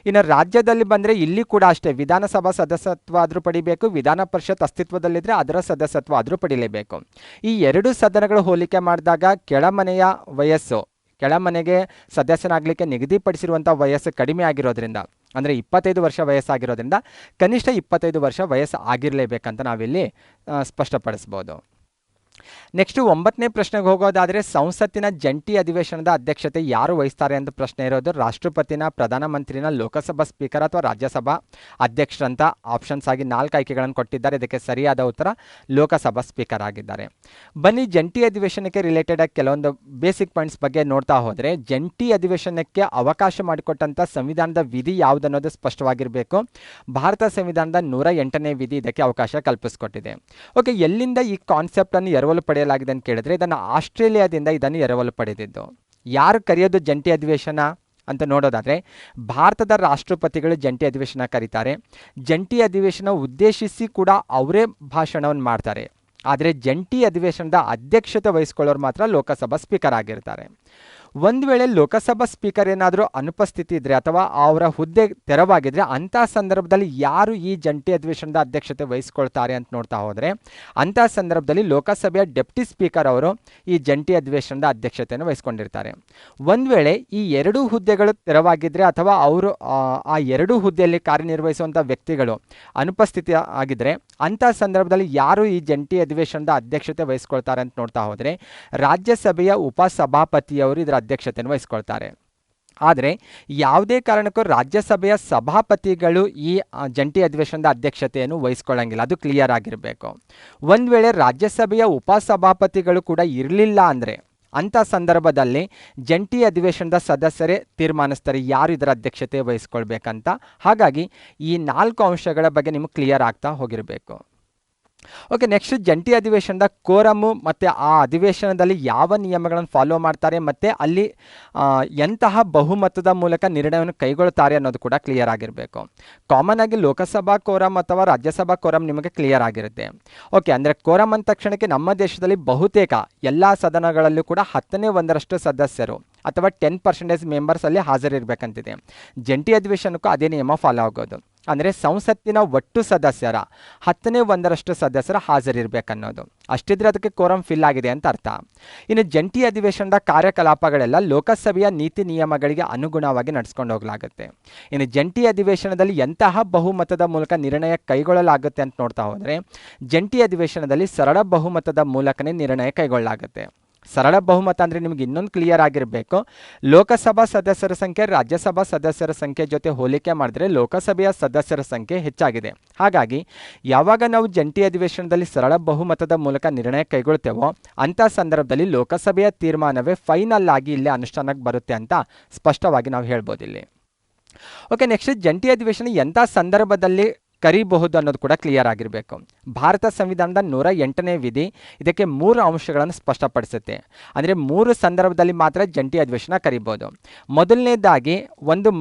ಇನ್ನು ರಾಜ್ಯದಲ್ಲಿ ಬಂದರೆ ಇಲ್ಲಿ ಕೂಡ ಅಷ್ಟೇ, ವಿಧಾನಸಭಾ ಸದಸ್ಯತ್ವ ಆದರೂ ಪಡಿಬೇಕು, ವಿಧಾನ ಪರಿಷತ್ ಅಸ್ತಿತ್ವದಲ್ಲಿದ್ದರೆ ಅದರ ಸದಸ್ಯತ್ವ ಆದರೂ ಪಡಿಲೇಬೇಕು. ಈ 2 ಸದನಗಳು ಹೋಲಿಕೆ ಮಾಡಿದಾಗ ಕೆಳಮನೆಗೆ ಸದಸ್ಯನಾಗಲಿಕ್ಕೆ ನಿಗದಿಪಡಿಸಿರುವಂಥ ವಯಸ್ಸು ಕಡಿಮೆ ಆಗಿರೋದ್ರಿಂದ, ಅಂದರೆ 25 ವರ್ಷ ವಯಸ್ಸಾಗಿರೋದ್ರಿಂದ ಕನಿಷ್ಠ 25 ವರ್ಷ ವಯಸ್ಸು ಆಗಿರಲೇಬೇಕಂತ ನಾವಿಲ್ಲಿ ಸ್ಪಷ್ಟಪಡಿಸ್ಬೋದು. ನೆಕ್ಸ್ಟ್ 9ನೇ ಪ್ರಶ್ನೆಗೆ ಹೋಗೋದಾದರೆ ಸಂಸತ್ತಿನ ಜಂಟಿ ಅಧಿವೇಶನದ ಅಧ್ಯಕ್ಷತೆ ಯಾರು ವಹಿಸ್ತಾರೆ ಅಂತ ಪ್ರಶ್ನೆ ಇರೋದು. ರಾಷ್ಟ್ರಪತಿನ, ಪ್ರಧಾನಮಂತ್ರಿನ, ಲೋಕಸಭಾ ಸ್ಪೀಕರ್ ಅಥವಾ ರಾಜ್ಯಸಭಾ ಅಧ್ಯಕ್ಷರಂತ ಆಪ್ಷನ್ಸ್ ಆಗಿ 4 ಆಯ್ಕೆಗಳನ್ನು ಕೊಟ್ಟಿದ್ದಾರೆ. ಇದಕ್ಕೆ ಸರಿಯಾದ ಉತ್ತರ ಲೋಕಸಭಾ ಸ್ಪೀಕರ್ ಆಗಿದ್ದಾರೆ. ಬನ್ನಿ ಜಂಟಿ ಅಧಿವೇಶನಕ್ಕೆ ರಿಲೇಟೆಡ್ ಆಗಿ ಕೆಲವೊಂದು ಬೇಸಿಕ್ ಪಾಯಿಂಟ್ಸ್ ಬಗ್ಗೆ ನೋಡ್ತಾ ಹೋದರೆ ಜಂಟಿ ಅಧಿವೇಶನಕ್ಕೆ ಅವಕಾಶ ಮಾಡಿಕೊಟ್ಟಂಥ ಸಂವಿಧಾನದ ವಿಧಿ ಯಾವುದನ್ನೋದು ಸ್ಪಷ್ಟವಾಗಿರಬೇಕು. ಭಾರತ ಸಂವಿಧಾನದ 108ನೇ ವಿಧಿ ಇದಕ್ಕೆ ಅವಕಾಶ ಕಲ್ಪಿಸಿಕೊಟ್ಟಿದೆ. ಓಕೆ, ಎಲ್ಲಿಂದ ಈ ಕಾನ್ಸೆಪ್ಟನ್ನು ಎರವಲು ಪಡೆಯಲಾಗಿದೆ ಅಂತ ಕೇಳಿದ್ರೆ ಇದನ್ನು ಆಸ್ಟ್ರೇಲಿಯಾದಿಂದ ಇದನ್ನು ಎರವಲು ಪಡೆದಿದ್ದು. ಯಾರು ಕರೆಯೋದು ಜಂಟಿ ಅಧಿವೇಶನ ಅಂತ ನೋಡೋದಾದರೆ ಭಾರತದ ರಾಷ್ಟ್ರಪತಿಗಳು ಜಂಟಿ ಅಧಿವೇಶನ ಕರೀತಾರೆ. ಜಂಟಿ ಅಧಿವೇಶನ ಉದ್ದೇಶಿಸಿ ಕೂಡ ಅವರೇ ಭಾಷಣವನ್ನು ಮಾಡ್ತಾರೆ. ಆದರೆ ಜಂಟಿ ಅಧಿವೇಶನದ ಅಧ್ಯಕ್ಷತೆ ವಹಿಸ್ಕೊಳ್ಳೋರು ಮಾತ್ರ ಲೋಕಸಭಾ ಸ್ಪೀಕರ್ ಆಗಿರ್ತಾರೆ. ಒಂದು ವೇಳೆ ಲೋಕಸಭಾ ಸ್ಪೀಕರ್ ಏನಾದರೂ ಅನುಪಸ್ಥಿತಿ ಇದ್ದರೆ ಅಥವಾ ಅವರ ಹುದ್ದೆ ತೆರವಾಗಿದ್ದರೆ ಅಂಥ ಸಂದರ್ಭದಲ್ಲಿ ಯಾರು ಈ ಜಂಟಿ ಅಧಿವೇಶನದ ಅಧ್ಯಕ್ಷತೆ ವಹಿಸ್ಕೊಳ್ತಾರೆ ಅಂತ ನೋಡ್ತಾ ಹೋದರೆ ಅಂಥ ಸಂದರ್ಭದಲ್ಲಿ ಲೋಕಸಭೆಯ ಡೆಪ್ಟಿ ಸ್ಪೀಕರ್ ಅವರು ಈ ಜಂಟಿ ಅಧಿವೇಶನದ ಅಧ್ಯಕ್ಷತೆಯನ್ನು ವಹಿಸ್ಕೊಂಡಿರ್ತಾರೆ. ಒಂದು ವೇಳೆ ಈ ಎರಡೂ ಹುದ್ದೆಗಳು ತೆರವಾಗಿದ್ದರೆ ಅಥವಾ ಅವರು ಆ ಎರಡೂ ಹುದ್ದೆಯಲ್ಲಿ ಕಾರ್ಯನಿರ್ವಹಿಸುವಂಥ ವ್ಯಕ್ತಿಗಳು ಅನುಪಸ್ಥಿತಿ ಆಗಿದ್ದರೆ ಅಂಥ ಸಂದರ್ಭದಲ್ಲಿ ಯಾರು ಈ ಜಂಟಿ ಅಧಿವೇಶನದ ಅಧ್ಯಕ್ಷತೆ ವಹಿಸ್ಕೊಳ್ತಾರೆ ಅಂತ ನೋಡ್ತಾ ಹೋದರೆ ರಾಜ್ಯಸಭೆಯ ಉಪಸಭಾಪತಿಯವರು ಇದರ ಅಧ್ಯಕ್ಷತೆಯನ್ನು ವಹಿಸ್ಕೊಳ್ತಾರೆ. ಆದರೆ ಯಾವುದೇ ಕಾರಣಕ್ಕೂ ರಾಜ್ಯಸಭೆಯ ಸಭಾಪತಿಗಳು ಈ ಜಂಟಿ ಅಧಿವೇಶನದ ಅಧ್ಯಕ್ಷತೆಯನ್ನು ವಹಿಸ್ಕೊಳ್ಳಂಗಿಲ್ಲ, ಅದು ಕ್ಲಿಯರ್ ಆಗಿರಬೇಕು. ಒಂದು ವೇಳೆ ರಾಜ್ಯಸಭೆಯ ಉಪಸಭಾಪತಿಗಳು ಕೂಡ ಇರಲಿಲ್ಲ ಅಂದರೆ ಅಂಥ ಸಂದರ್ಭದಲ್ಲಿ ಜಂಟಿ ಅಧಿವೇಶನದ ಸದಸ್ಯರೇ ತೀರ್ಮಾನಿಸ್ತಾರೆ ಯಾರು ಇದರ ಅಧ್ಯಕ್ಷತೆ ವಹಿಸ್ಕೊಳ್ಬೇಕಂತ. ಹಾಗಾಗಿ ಈ 4 ಅಂಶಗಳ ಬಗ್ಗೆ ನಿಮಗೆ ಕ್ಲಿಯರ್ ಆಗ್ತಾ ಹೋಗಿರಬೇಕು. ಓಕೆ, ನೆಕ್ಸ್ಟ್ ಜಂಟಿ ಅಧಿವೇಶನದ ಕೋರಮು ಮತ್ತು ಆ ಅಧಿವೇಶನದಲ್ಲಿ ಯಾವ ನಿಯಮಗಳನ್ನು ಫಾಲೋ ಮಾಡ್ತಾರೆ ಮತ್ತು ಅಲ್ಲಿ ಎಂತಹ ಬಹುಮತದ ಮೂಲಕ ನಿರ್ಣಯವನ್ನು ಕೈಗೊಳ್ಳುತ್ತಾರೆ ಅನ್ನೋದು ಕೂಡ ಕ್ಲಿಯರ್ ಆಗಿರಬೇಕು. ಕಾಮನ್ ಆಗಿ ಲೋಕಸಭಾ ಕೋರಮ್ ಅಥವಾ ರಾಜ್ಯಸಭಾ ಕೋರಮ್ ನಿಮಗೆ ಕ್ಲಿಯರ್ ಆಗಿರುತ್ತೆ. ಓಕೆ, ಅಂದರೆ ಕೋರಮ್ ಅಂದ ತಕ್ಷಣಕ್ಕೆ ನಮ್ಮ ದೇಶದಲ್ಲಿ ಬಹುತೇಕ ಎಲ್ಲ ಸದನಗಳಲ್ಲೂ ಕೂಡ 10/1 ಸದಸ್ಯರು ಅಥವಾ 10% ಮೆಂಬರ್ಸಲ್ಲಿ ಹಾಜರಿರಬೇಕಂತಿದೆ. ಜಂಟಿ ಅಧಿವೇಶನಕ್ಕೂ ಅದೇ ನಿಯಮ ಫಾಲೋ ಆಗೋದು. ಅಂದರೆ ಸಂಸತ್ತಿನ ಒಟ್ಟು ಸದಸ್ಯರ 10/1 ಸದಸ್ಯರ ಹಾಜರಿರಬೇಕನ್ನೋದು. ಅಷ್ಟಿದ್ರೆ ಅದಕ್ಕೆ ಕೋರಮ್ ಫಿಲ್ ಆಗಿದೆ ಅಂತ ಅರ್ಥ. ಇನ್ನು ಜಂಟಿ ಅಧಿವೇಶನದ ಕಾರ್ಯಕಲಾಪಗಳೆಲ್ಲ ಲೋಕಸಭೆಯ ನೀತಿ ನಿಯಮಗಳಿಗೆ ಅನುಗುಣವಾಗಿ ನಡೆಸ್ಕೊಂಡು ಹೋಗಲಾಗುತ್ತೆ. ಇನ್ನು ಜಂಟಿ ಅಧಿವೇಶನದಲ್ಲಿ ಎಂತಹ ಬಹುಮತದ ಮೂಲಕ ನಿರ್ಣಯ ಕೈಗೊಳ್ಳಲಾಗುತ್ತೆ ಅಂತ ನೋಡ್ತಾ ಹೋದರೆ ಜಂಟಿ ಅಧಿವೇಶನದಲ್ಲಿ ಸರಳ ಬಹುಮತದ ಮೂಲಕನೇ ನಿರ್ಣಯ ಕೈಗೊಳ್ಳಲಾಗುತ್ತೆ. ಸರಳ ಬಹುಮತ ಅಂದರೆ ನಿಮಗೆ ಇನ್ನೊಂದು ಕ್ಲಿಯರ್ ಆಗಿರಬೇಕು. ಲೋಕಸಭಾ ಸದಸ್ಯರ ಸಂಖ್ಯೆ ರಾಜ್ಯಸಭಾ ಸದಸ್ಯರ ಸಂಖ್ಯೆ ಜೊತೆ ಹೋಲಿಕೆ ಮಾಡಿದ್ರೆ ಲೋಕಸಭೆಯ ಸದಸ್ಯರ ಸಂಖ್ಯೆ ಹೆಚ್ಚಾಗಿದೆ. ಹಾಗಾಗಿ ಯಾವಾಗ ನಾವು ಜಂಟಿ ಅಧಿವೇಶನದಲ್ಲಿ ಸರಳ ಬಹುಮತದ ಮೂಲಕ ನಿರ್ಣಯ ಕೈಗೊಳ್ತೇವೋ ಅಂಥ ಸಂದರ್ಭದಲ್ಲಿ ಲೋಕಸಭೆಯ ತೀರ್ಮಾನವೇ ಫೈನಲ್ ಆಗಿ ಇಲ್ಲೇ ಅನುಷ್ಠಾನಕ್ಕೆ ಬರುತ್ತೆ ಅಂತ ಸ್ಪಷ್ಟವಾಗಿ ನಾವು ಹೇಳ್ಬೋದು ಇಲ್ಲಿ. ಓಕೆ, ನೆಕ್ಸ್ಟ್ ಜಂಟಿ ಅಧಿವೇಶನ ಎಂಥ ಸಂದರ್ಭದಲ್ಲಿ ಕರೀಬಹುದು ಅನ್ನೋದು ಕೂಡ ಕ್ಲಿಯರ್ ಆಗಿರಬೇಕು. ಭಾರತ ಸಂವಿಧಾನದ 108ನೇ ವಿಧಿ ಇದಕ್ಕೆ 3 ಅಂಶಗಳನ್ನು ಸ್ಪಷ್ಟಪಡಿಸುತ್ತೆ. ಅಂದರೆ 3 ಸಂದರ್ಭದಲ್ಲಿ ಮಾತ್ರ ಜಂಟಿ ಅಧಿವೇಶನ ಕರೀಬೋದು. ಮೊದಲನೇದಾಗಿ ಒಂದು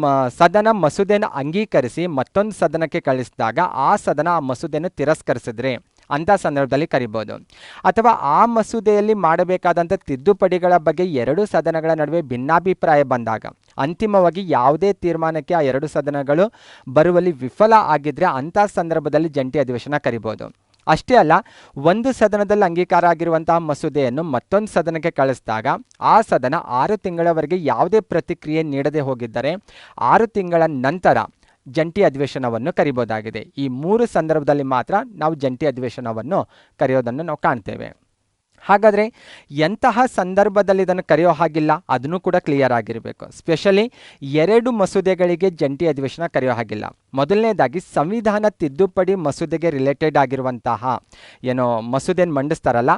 ಸದನ ಮಸೂದೆಯನ್ನು ಅಂಗೀಕರಿಸಿ ಮತ್ತೊಂದು ಸದನಕ್ಕೆ ಕಳಿಸಿದಾಗ ಆ ಸದನ ಆ ಮಸೂದೆಯನ್ನು ತಿರಸ್ಕರಿಸಿದ್ರೆ ಅಂಥ ಸಂದರ್ಭದಲ್ಲಿ ಕರಿಬೋದು. ಅಥವಾ ಆ ಮಸೂದೆಯಲ್ಲಿ ಮಾಡಬೇಕಾದಂಥ ತಿದ್ದುಪಡಿಗಳ ಬಗ್ಗೆ 2 ಸದನಗಳ ನಡುವೆ ಭಿನ್ನಾಭಿಪ್ರಾಯ ಬಂದಾಗ ಅಂತಿಮವಾಗಿ ಯಾವುದೇ ತೀರ್ಮಾನಕ್ಕೆ ಆ 2 ಸದನಗಳು ಬರುವಲ್ಲಿ ವಿಫಲ ಆಗಿದ್ದರೆ ಅಂಥ ಸಂದರ್ಭದಲ್ಲಿ ಜಂಟಿ ಅಧಿವೇಶನ ಕರಿಬೋದು. ಅಷ್ಟೇ ಅಲ್ಲ, ಒಂದು ಸದನದಲ್ಲಿ ಅಂಗೀಕಾರ ಆಗಿರುವಂತಹ ಮಸೂದೆಯನ್ನು ಮತ್ತೊಂದು ಸದನಕ್ಕೆ ಕಳಿಸಿದಾಗ ಆ ಸದನ 6 ತಿಂಗಳವರೆಗೆ ಯಾವುದೇ ಪ್ರತಿಕ್ರಿಯೆ ನೀಡದೆ ಹೋಗಿದ್ದರೆ 6 ತಿಂಗಳ ನಂತರ ಜಂಟಿ ಅಧಿವೇಶನವನ್ನು ಕರೆಯಬಹುದಾಗಿದೆ. ಈ 3 ಸಂದರ್ಭದಲ್ಲಿ ಮಾತ್ರ ನಾವು ಜಂಟಿ ಅಧಿವೇಶನವನ್ನು ಕರೆಯೋದನ್ನು ನಾವು ಕಾಣ್ತೇವೆ. ಹಾಗಾದರೆ ಎಂತಹ ಸಂದರ್ಭದಲ್ಲಿ ಇದನ್ನು ಕರೆಯೋ ಹಾಗಿಲ್ಲ ಅದನ್ನು ಕೂಡ ಕ್ಲಿಯರ್ ಆಗಿರಬೇಕು. ಸ್ಪೆಷಲಿ 2 ಮಸೂದೆಗಳಿಗೆ ಜಂಟಿ ಅಧಿವೇಶನ ಕರೆಯೋ ಹಾಗಿಲ್ಲ. ಮೊದಲನೇದಾಗಿ ಸಂವಿಧಾನ ತಿದ್ದುಪಡಿ ಮಸೂದೆಗೆ ರಿಲೇಟೆಡ್ ಆಗಿರುವಂತಹ ಏನೋ ಮಸೂದೆಯನ್ನು ಮಂಡಿಸ್ತಾರಲ್ಲ,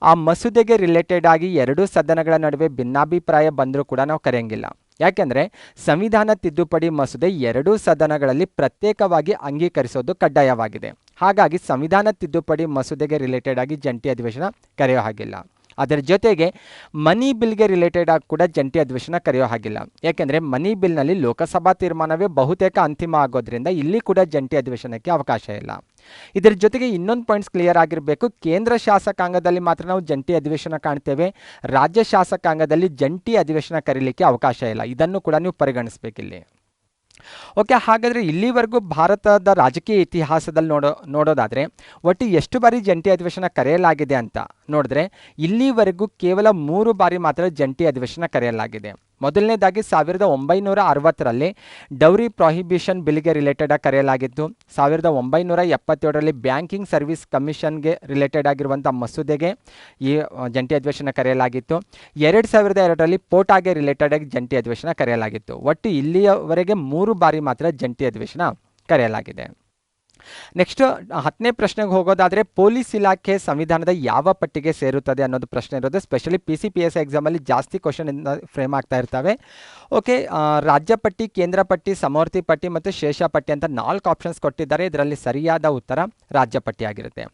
ಆ ಮಸೂದೆಗೆ ರಿಲೇಟೆಡ್ ಆಗಿ 2 ಸದನಗಳ ನಡುವೆ ಭಿನ್ನಾಭಿಪ್ರಾಯ ಬಂದರೂ ಕೂಡ ನಾವು ಕರೆಯಂಗಿಲ್ಲ. ಯಾಕೆಂದರೆ ಸಂವಿಧಾನ ತಿದ್ದುಪಡಿ ಮಸೂದೆ 2 ಸದನಗಳಲ್ಲಿ ಪ್ರತ್ಯೇಕವಾಗಿ ಅಂಗೀಕರಿಸೋದು ಕಡ್ಡಾಯವಾಗಿದೆ. ಹಾಗಾಗಿ ಸಂವಿಧಾನ ತಿದ್ದುಪಡಿ ಮಸೂದೆಗೆ ರಿಲೇಟೆಡ್ ಆಗಿ ಜಂಟಿ ಅಧಿವೇಶನ ಕರೆಯೋ ಹಾಗಿಲ್ಲ. ಅದರ ಜೊತೆಗೆ ಮನಿ ಬಿಲ್ಗೆ ರಿಲೇಟೆಡ್ ಆಗಿ ಕೂಡ ಜಂಟಿ ಅಧಿವೇಶನ ಕರೆಯೋ ಹಾಗಿಲ್ಲ. ಯಾಕೆಂದರೆ ಮನಿ ಬಿಲ್ನಲ್ಲಿ ಲೋಕಸಭಾ ತೀರ್ಮಾನವೇ ಬಹುತೇಕ ಅಂತಿಮ ಆಗೋದ್ರಿಂದ ಇಲ್ಲಿ ಕೂಡ ಜಂಟಿ ಅಧಿವೇಶನಕ್ಕೆ ಅವಕಾಶ ಇಲ್ಲ. ಇದರ ಜೊತೆಗೆ ಇನ್ನೊಂದು ಪಾಯಿಂಟ್ಸ್ ಕ್ಲಿಯರ್ ಆಗಿರಬೇಕು. ಕೇಂದ್ರ ಶಾಸಕಾಂಗದಲ್ಲಿ ಮಾತ್ರ ನಾವು ಜಂಟಿ ಅಧಿವೇಶನ ಕಾಣ್ತೇವೆ, ರಾಜ್ಯ ಶಾಸಕಾಂಗದಲ್ಲಿ ಜಂಟಿ ಅಧಿವೇಶನ ಕರೀಲಿಕ್ಕೆ ಅವಕಾಶ ಇಲ್ಲ. ಇದನ್ನು ಕೂಡ ನೀವು ಪರಿಗಣಿಸಬೇಕಿಲ್ಲಿ. ಓಕೆ, ಹಾಗಾದರೆ ಇಲ್ಲಿವರೆಗೂ ಭಾರತದ ರಾಜಕೀಯ ಇತಿಹಾಸದಲ್ಲಿ ನೋಡೋದಾದರೆ ಒಟ್ಟು ಎಷ್ಟು ಬಾರಿ ಜಂಟಿ ಅಧಿವೇಶನ ಕರೆಯಲಾಗಿದೆ ಅಂತ ನೋಡಿದ್ರೆ ಇಲ್ಲಿವರೆಗೂ ಕೇವಲ 3 ಬಾರಿ ಮಾತ್ರ ಜಂಟಿ ಅಧಿವೇಶನ ಕರೆಯಲಾಗಿದೆ. ಮೊದಲನೇದಾಗಿ 1960ರಲ್ಲಿ ಡೌರಿ ಪ್ರಾಹಿಬಿಷನ್ ಬಿಲ್ಗೆ ರಿಲೇಟೆಡ್ ಆಗಿ ಕರೆಯಲಾಗಿತ್ತು. 1977ರಲ್ಲಿ ಬ್ಯಾಂಕಿಂಗ್ ಸರ್ವಿಸ್ ಕಮಿಷನ್ಗೆ ರಿಲೇಟೆಡ್ ಆಗಿರುವಂಥ ಮಸೂದೆಗೆ ಈ ಜಂಟಿ ಅಧಿವೇಶನ ಕರೆಯಲಾಗಿತ್ತು. 2002ರಲ್ಲಿ ಪೋಟಾಗೆ ರಿಲೇಟೆಡ್ ಆಗಿ ಜಂಟಿ ಅಧಿವೇಶನ ಕರೆಯಲಾಗಿತ್ತು. ಒಟ್ಟು ಇಲ್ಲಿಯವರೆಗೆ 3 ಬಾರಿ ಮಾತ್ರ ಜಂಟಿ ಅಧಿವೇಶನ ಕರೆಯಲಾಗಿದೆ. ನೆಕ್ಸ್ಟ್ 10ನೇ ಪ್ರಶ್ನೆಗೆ ಹೋಗೋದಾದರೆ ಪೊಲೀಸ್ ಇಲಾಖೆ ಸಂವಿಧಾನದ ಯಾವ ಪಟ್ಟಿಗೆ ಸೇರುತ್ತದೆ ಅನ್ನೋದು ಪ್ರಶ್ನೆ ಇರೋದು. ಸ್ಪೆಷಲಿ PCPSI ಎಕ್ಸಾಮಲ್ಲಿ ಜಾಸ್ತಿ ಕ್ವಶನ್ ಫ್ರೇಮ್ ಆಗ್ತಾ ಇರ್ತವೆ. ಓಕೆ, ರಾಜ್ಯ ಪಟ್ಟಿ, ಕೇಂದ್ರ ಪಟ್ಟಿ, ಸಮವರ್ತಿ ಪಟ್ಟಿ ಮತ್ತು ಶೇಷ ಪಟ್ಟಿ ಅಂತ 4 ಆಪ್ಷನ್ಸ್ ಕೊಟ್ಟಿದ್ದಾರೆ. ಇದರಲ್ಲಿ ಸರಿಯಾದ ಉತ್ತರ ರಾಜ್ಯ ಪಟ್ಟಿ ಆಗಿರುತ್ತೆ.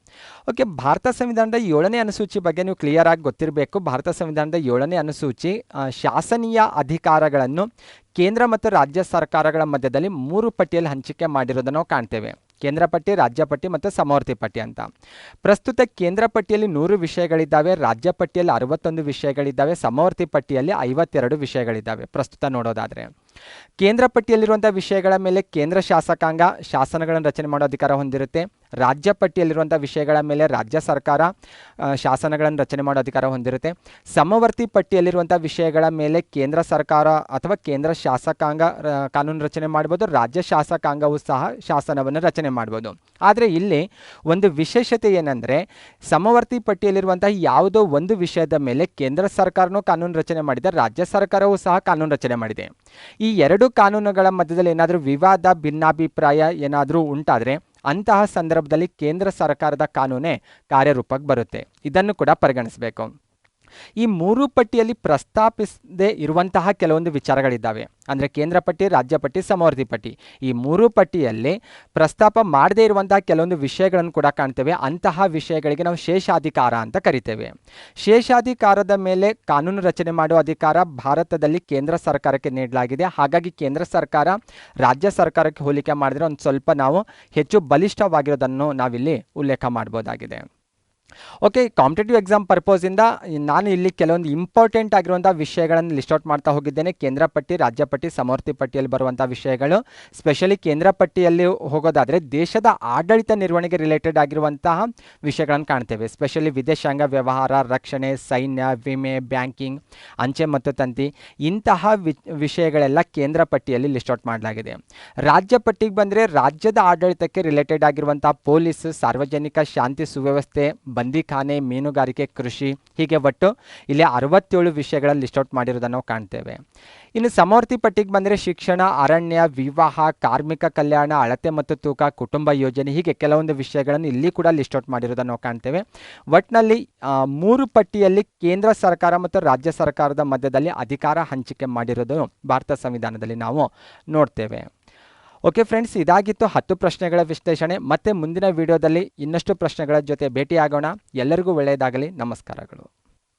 ಓಕೆ, ಭಾರತ ಸಂವಿಧಾನದ 7ನೇ ಅನುಸೂಚಿ ಬಗ್ಗೆ ನೀವು ಕ್ಲಿಯರ್ ಆಗಿ ಗೊತ್ತಿರಬೇಕು. ಭಾರತ ಸಂವಿಧಾನದ 7ನೇ ಅನುಸೂಚಿ ಶಾಸನೀಯ ಅಧಿಕಾರಗಳನ್ನು ಕೇಂದ್ರ ಮತ್ತು ರಾಜ್ಯ ಸರ್ಕಾರಗಳ ಮಧ್ಯದಲ್ಲಿ 3 ಪಟ್ಟಿಯಲ್ಲಿ ಹಂಚಿಕೆ ಮಾಡಿರೋದನ್ನು ನಾವು ಕಾಣ್ತೇವೆ. ಕೇಂದ್ರ ಪಟ್ಟಿ, ರಾಜ್ಯ ಪಟ್ಟಿ ಮತ್ತು ಸಮವರ್ತಿ ಪಟ್ಟಿ ಅಂತ. ಪ್ರಸ್ತುತ ಕೇಂದ್ರ ಪಟ್ಟಿಯಲ್ಲಿ 100 ವಿಷಯಗಳಿದ್ದಾವೆ, ರಾಜ್ಯ ಪಟ್ಟಿಯಲ್ಲಿ 61 ವಿಷಯಗಳಿದ್ದಾವೆ, ಸಮವರ್ತಿ ಪಟ್ಟಿಯಲ್ಲಿ 52 ವಿಷಯಗಳಿದ್ದಾವೆ ಪ್ರಸ್ತುತ ನೋಡೋದಾದರೆ. ಕೇಂದ್ರ ಪಟ್ಟಿಯಲ್ಲಿರುವಂಥ ವಿಷಯಗಳ ಮೇಲೆ ಕೇಂದ್ರ ಶಾಸಕಾಂಗ ಶಾಸನಗಳನ್ನು ರಚನೆ ಮಾಡೋ ಅಧಿಕಾರ ಹೊಂದಿರುತ್ತೆ. ರಾಜ್ಯ ಪಟ್ಟಿಯಲ್ಲಿರುವಂಥ ವಿಷಯಗಳ ಮೇಲೆ ರಾಜ್ಯ ಸರ್ಕಾರ ಶಾಸನಗಳನ್ನು ರಚನೆ ಮಾಡೋ ಅಧಿಕಾರ ಹೊಂದಿರುತ್ತೆ. ಸಮವರ್ತಿ ಪಟ್ಟಿಯಲ್ಲಿರುವಂಥ ವಿಷಯಗಳ ಮೇಲೆ ಕೇಂದ್ರ ಸರ್ಕಾರ ಅಥವಾ ಕೇಂದ್ರ ಶಾಸಕಾಂಗ ಕಾನೂನು ರಚನೆ ಮಾಡ್ಬೋದು, ರಾಜ್ಯ ಶಾಸಕಾಂಗವೂ ಸಹ ಶಾಸನವನ್ನು ರಚನೆ ಮಾಡ್ಬೋದು. ಆದರೆ ಇಲ್ಲಿ ಒಂದು ವಿಶೇಷತೆ ಏನಂದರೆ, ಸಮವರ್ತಿ ಪಟ್ಟಿಯಲ್ಲಿರುವಂಥ ಯಾವುದೋ ಒಂದು ವಿಷಯದ ಮೇಲೆ ಕೇಂದ್ರ ಸರ್ಕಾರನೂ ಕಾನೂನು ರಚನೆ ಮಾಡಿದೆ, ರಾಜ್ಯ ಸರ್ಕಾರವೂ ಸಹ ಕಾನೂನು ರಚನೆ ಮಾಡಿದೆ. ಈ ಎರಡು ಕಾನೂನುಗಳ ಮಧ್ಯದಲ್ಲಿ ಏನಾದರೂ ವಿವಾದ, ಭಿನ್ನಾಭಿಪ್ರಾಯ ಏನಾದರೂ ಉಂಟಾದರೆ ಅಂತಹ ಸಂದರ್ಭದಲ್ಲಿ ಕೇಂದ್ರ ಸರ್ಕಾರದ ಕಾನೂನೇ ಕಾರ್ಯರೂಪಕ್ಕೆ ಬರುತ್ತೆ. ಇದನ್ನು ಕೂಡ ಪರಿಗಣಿಸಬೇಕು. ಈ 3 ಪಟ್ಟಿಯಲ್ಲಿ ಪ್ರಸ್ತಾಪಿಸದೇ ಇರುವಂತಹ ಕೆಲವೊಂದು ವಿಚಾರಗಳಿದ್ದಾವೆ. ಅಂದರೆ ಕೇಂದ್ರ ಪಟ್ಟಿ, ರಾಜ್ಯ ಪಟ್ಟಿ, ಸಮವರ್ತಿ ಪಟ್ಟಿ, ಈ 3 ಪಟ್ಟಿಯಲ್ಲಿ ಪ್ರಸ್ತಾಪ ಮಾಡದೇ ಇರುವಂತಹ ಕೆಲವೊಂದು ವಿಷಯಗಳನ್ನು ಕೂಡ ಕಾಣ್ತೇವೆ. ಅಂತಹ ವಿಷಯಗಳಿಗೆ ನಾವು ಶೇಷಾಧಿಕಾರ ಅಂತ ಕರಿತೇವೆ. ಶೇಷಾಧಿಕಾರದ ಮೇಲೆ ಕಾನೂನು ರಚನೆ ಮಾಡುವ ಅಧಿಕಾರ ಭಾರತದಲ್ಲಿ ಕೇಂದ್ರ ಸರ್ಕಾರಕ್ಕೆ ನೀಡಲಾಗಿದೆ. ಹಾಗಾಗಿ ಕೇಂದ್ರ ಸರ್ಕಾರ ರಾಜ್ಯ ಸರ್ಕಾರಕ್ಕೆ ಹೋಲಿಕೆ ಮಾಡಿದರೆ ಒಂದು ಸ್ವಲ್ಪ ನಾವು ಹೆಚ್ಚು ಬಲಿಷ್ಠವಾಗಿರೋದನ್ನು ನಾವಿಲ್ಲಿ ಉಲ್ಲೇಖ ಮಾಡ್ಬೋದಾಗಿದೆ. ಓಕೆ, ಕಾಂಪಿಟೇಟಿವ್ ಎಕ್ಸಾಮ್ ಪರ್ಪೋಸಿಂದ ನಾನು ಇಲ್ಲಿ ಕೆಲವೊಂದು ಇಂಪಾರ್ಟೆಂಟ್ ಆಗಿರುವಂಥ ವಿಷಯಗಳನ್ನು ಲಿಸ್ಟ್ ಔಟ್ ಮಾಡ್ತಾ ಹೋಗಿದ್ದೇನೆ. ಕೇಂದ್ರ ಪಟ್ಟಿ, ರಾಜ್ಯ ಪಟ್ಟಿ, ಸಮವರ್ತಿ ಪಟ್ಟಿಯಲ್ಲಿ ಬರುವಂಥ ವಿಷಯಗಳು. ಸ್ಪೆಷಲಿ ಕೇಂದ್ರ ಪಟ್ಟಿಯಲ್ಲಿ ಹೋಗೋದಾದರೆ ದೇಶದ ಆಡಳಿತ ನಿರ್ವಹಣೆಗೆ ರಿಲೇಟೆಡ್ ಆಗಿರುವಂತಹ ವಿಷಯಗಳನ್ನು ಕಾಣ್ತೇವೆ. ಸ್ಪೆಷಲಿ ವಿದೇಶಾಂಗ ವ್ಯವಹಾರ, ರಕ್ಷಣೆ, ಸೈನ್ಯ, ವಿಮೆ, ಬ್ಯಾಂಕಿಂಗ್, ಅಂಚೆ ಮತ್ತು ತಂತಿ, ಇಂತಹ ವಿಷಯಗಳೆಲ್ಲ ಕೇಂದ್ರ ಪಟ್ಟಿಯಲ್ಲಿ ಲಿಸ್ಟ್ ಔಟ್ ಮಾಡಲಾಗಿದೆ. ರಾಜ್ಯ ಪಟ್ಟಿಗೆ ಬಂದರೆ ರಾಜ್ಯದ ಆಡಳಿತಕ್ಕೆ ರಿಲೇಟೆಡ್ ಆಗಿರುವಂಥ ಪೊಲೀಸ್, ಸಾರ್ವಜನಿಕ ಶಾಂತಿ ಸುವ್ಯವಸ್ಥೆ, ಬಂದಿಖಾನೆ, ಮೀನುಗಾರಿಕೆ, ಕೃಷಿ, ಹೀಗೆ ಒಟ್ಟು ಇಲ್ಲಿ 67 ವಿಷಯಗಳಲ್ಲಿ ಲಿಸ್ಟ್ ಔಟ್ ಮಾಡಿರೋದನ್ನು ನಾವು ಕಾಣ್ತೇವೆ. ಇನ್ನು ಸಮವರ್ತಿ ಪಟ್ಟಿಗೆ ಬಂದರೆ ಶಿಕ್ಷಣ, ಅರಣ್ಯ, ವಿವಾಹ, ಕಾರ್ಮಿಕ ಕಲ್ಯಾಣ, ಅಳತೆ ಮತ್ತು ತೂಕ, ಕುಟುಂಬ ಯೋಜನೆ, ಹೀಗೆ ಕೆಲವೊಂದು ವಿಷಯಗಳನ್ನು ಇಲ್ಲಿ ಕೂಡ ಲಿಸ್ಟ್ ಔಟ್ ಮಾಡಿರೋದನ್ನು ನಾವು ಕಾಣ್ತೇವೆ. ಒಟ್ಟಿನಲ್ಲಿ 3 ಪಟ್ಟಿಯಲ್ಲಿ ಕೇಂದ್ರ ಸರ್ಕಾರ ಮತ್ತು ರಾಜ್ಯ ಸರ್ಕಾರದ ಮಧ್ಯದಲ್ಲಿ ಅಧಿಕಾರ ಹಂಚಿಕೆ ಮಾಡಿರೋದು ಭಾರತ ಸಂವಿಧಾನದಲ್ಲಿ ನಾವು ನೋಡ್ತೇವೆ. ಓಕೆ ಫ್ರೆಂಡ್ಸ್, ಇದಾಗಿತ್ತು 10 ಪ್ರಶ್ನೆಗಳ ವಿಶ್ಲೇಷಣೆ. ಮತ್ತೆ ಮುಂದಿನ ವಿಡಿಯೋದಲ್ಲಿ ಇನ್ನಷ್ಟು ಪ್ರಶ್ನೆಗಳ ಜೊತೆ ಭೇಟಿಯಾಗೋಣ. ಎಲ್ಲರಿಗೂ ಒಳ್ಳೆಯದಾಗಲಿ. ನಮಸ್ಕಾರಗಳು.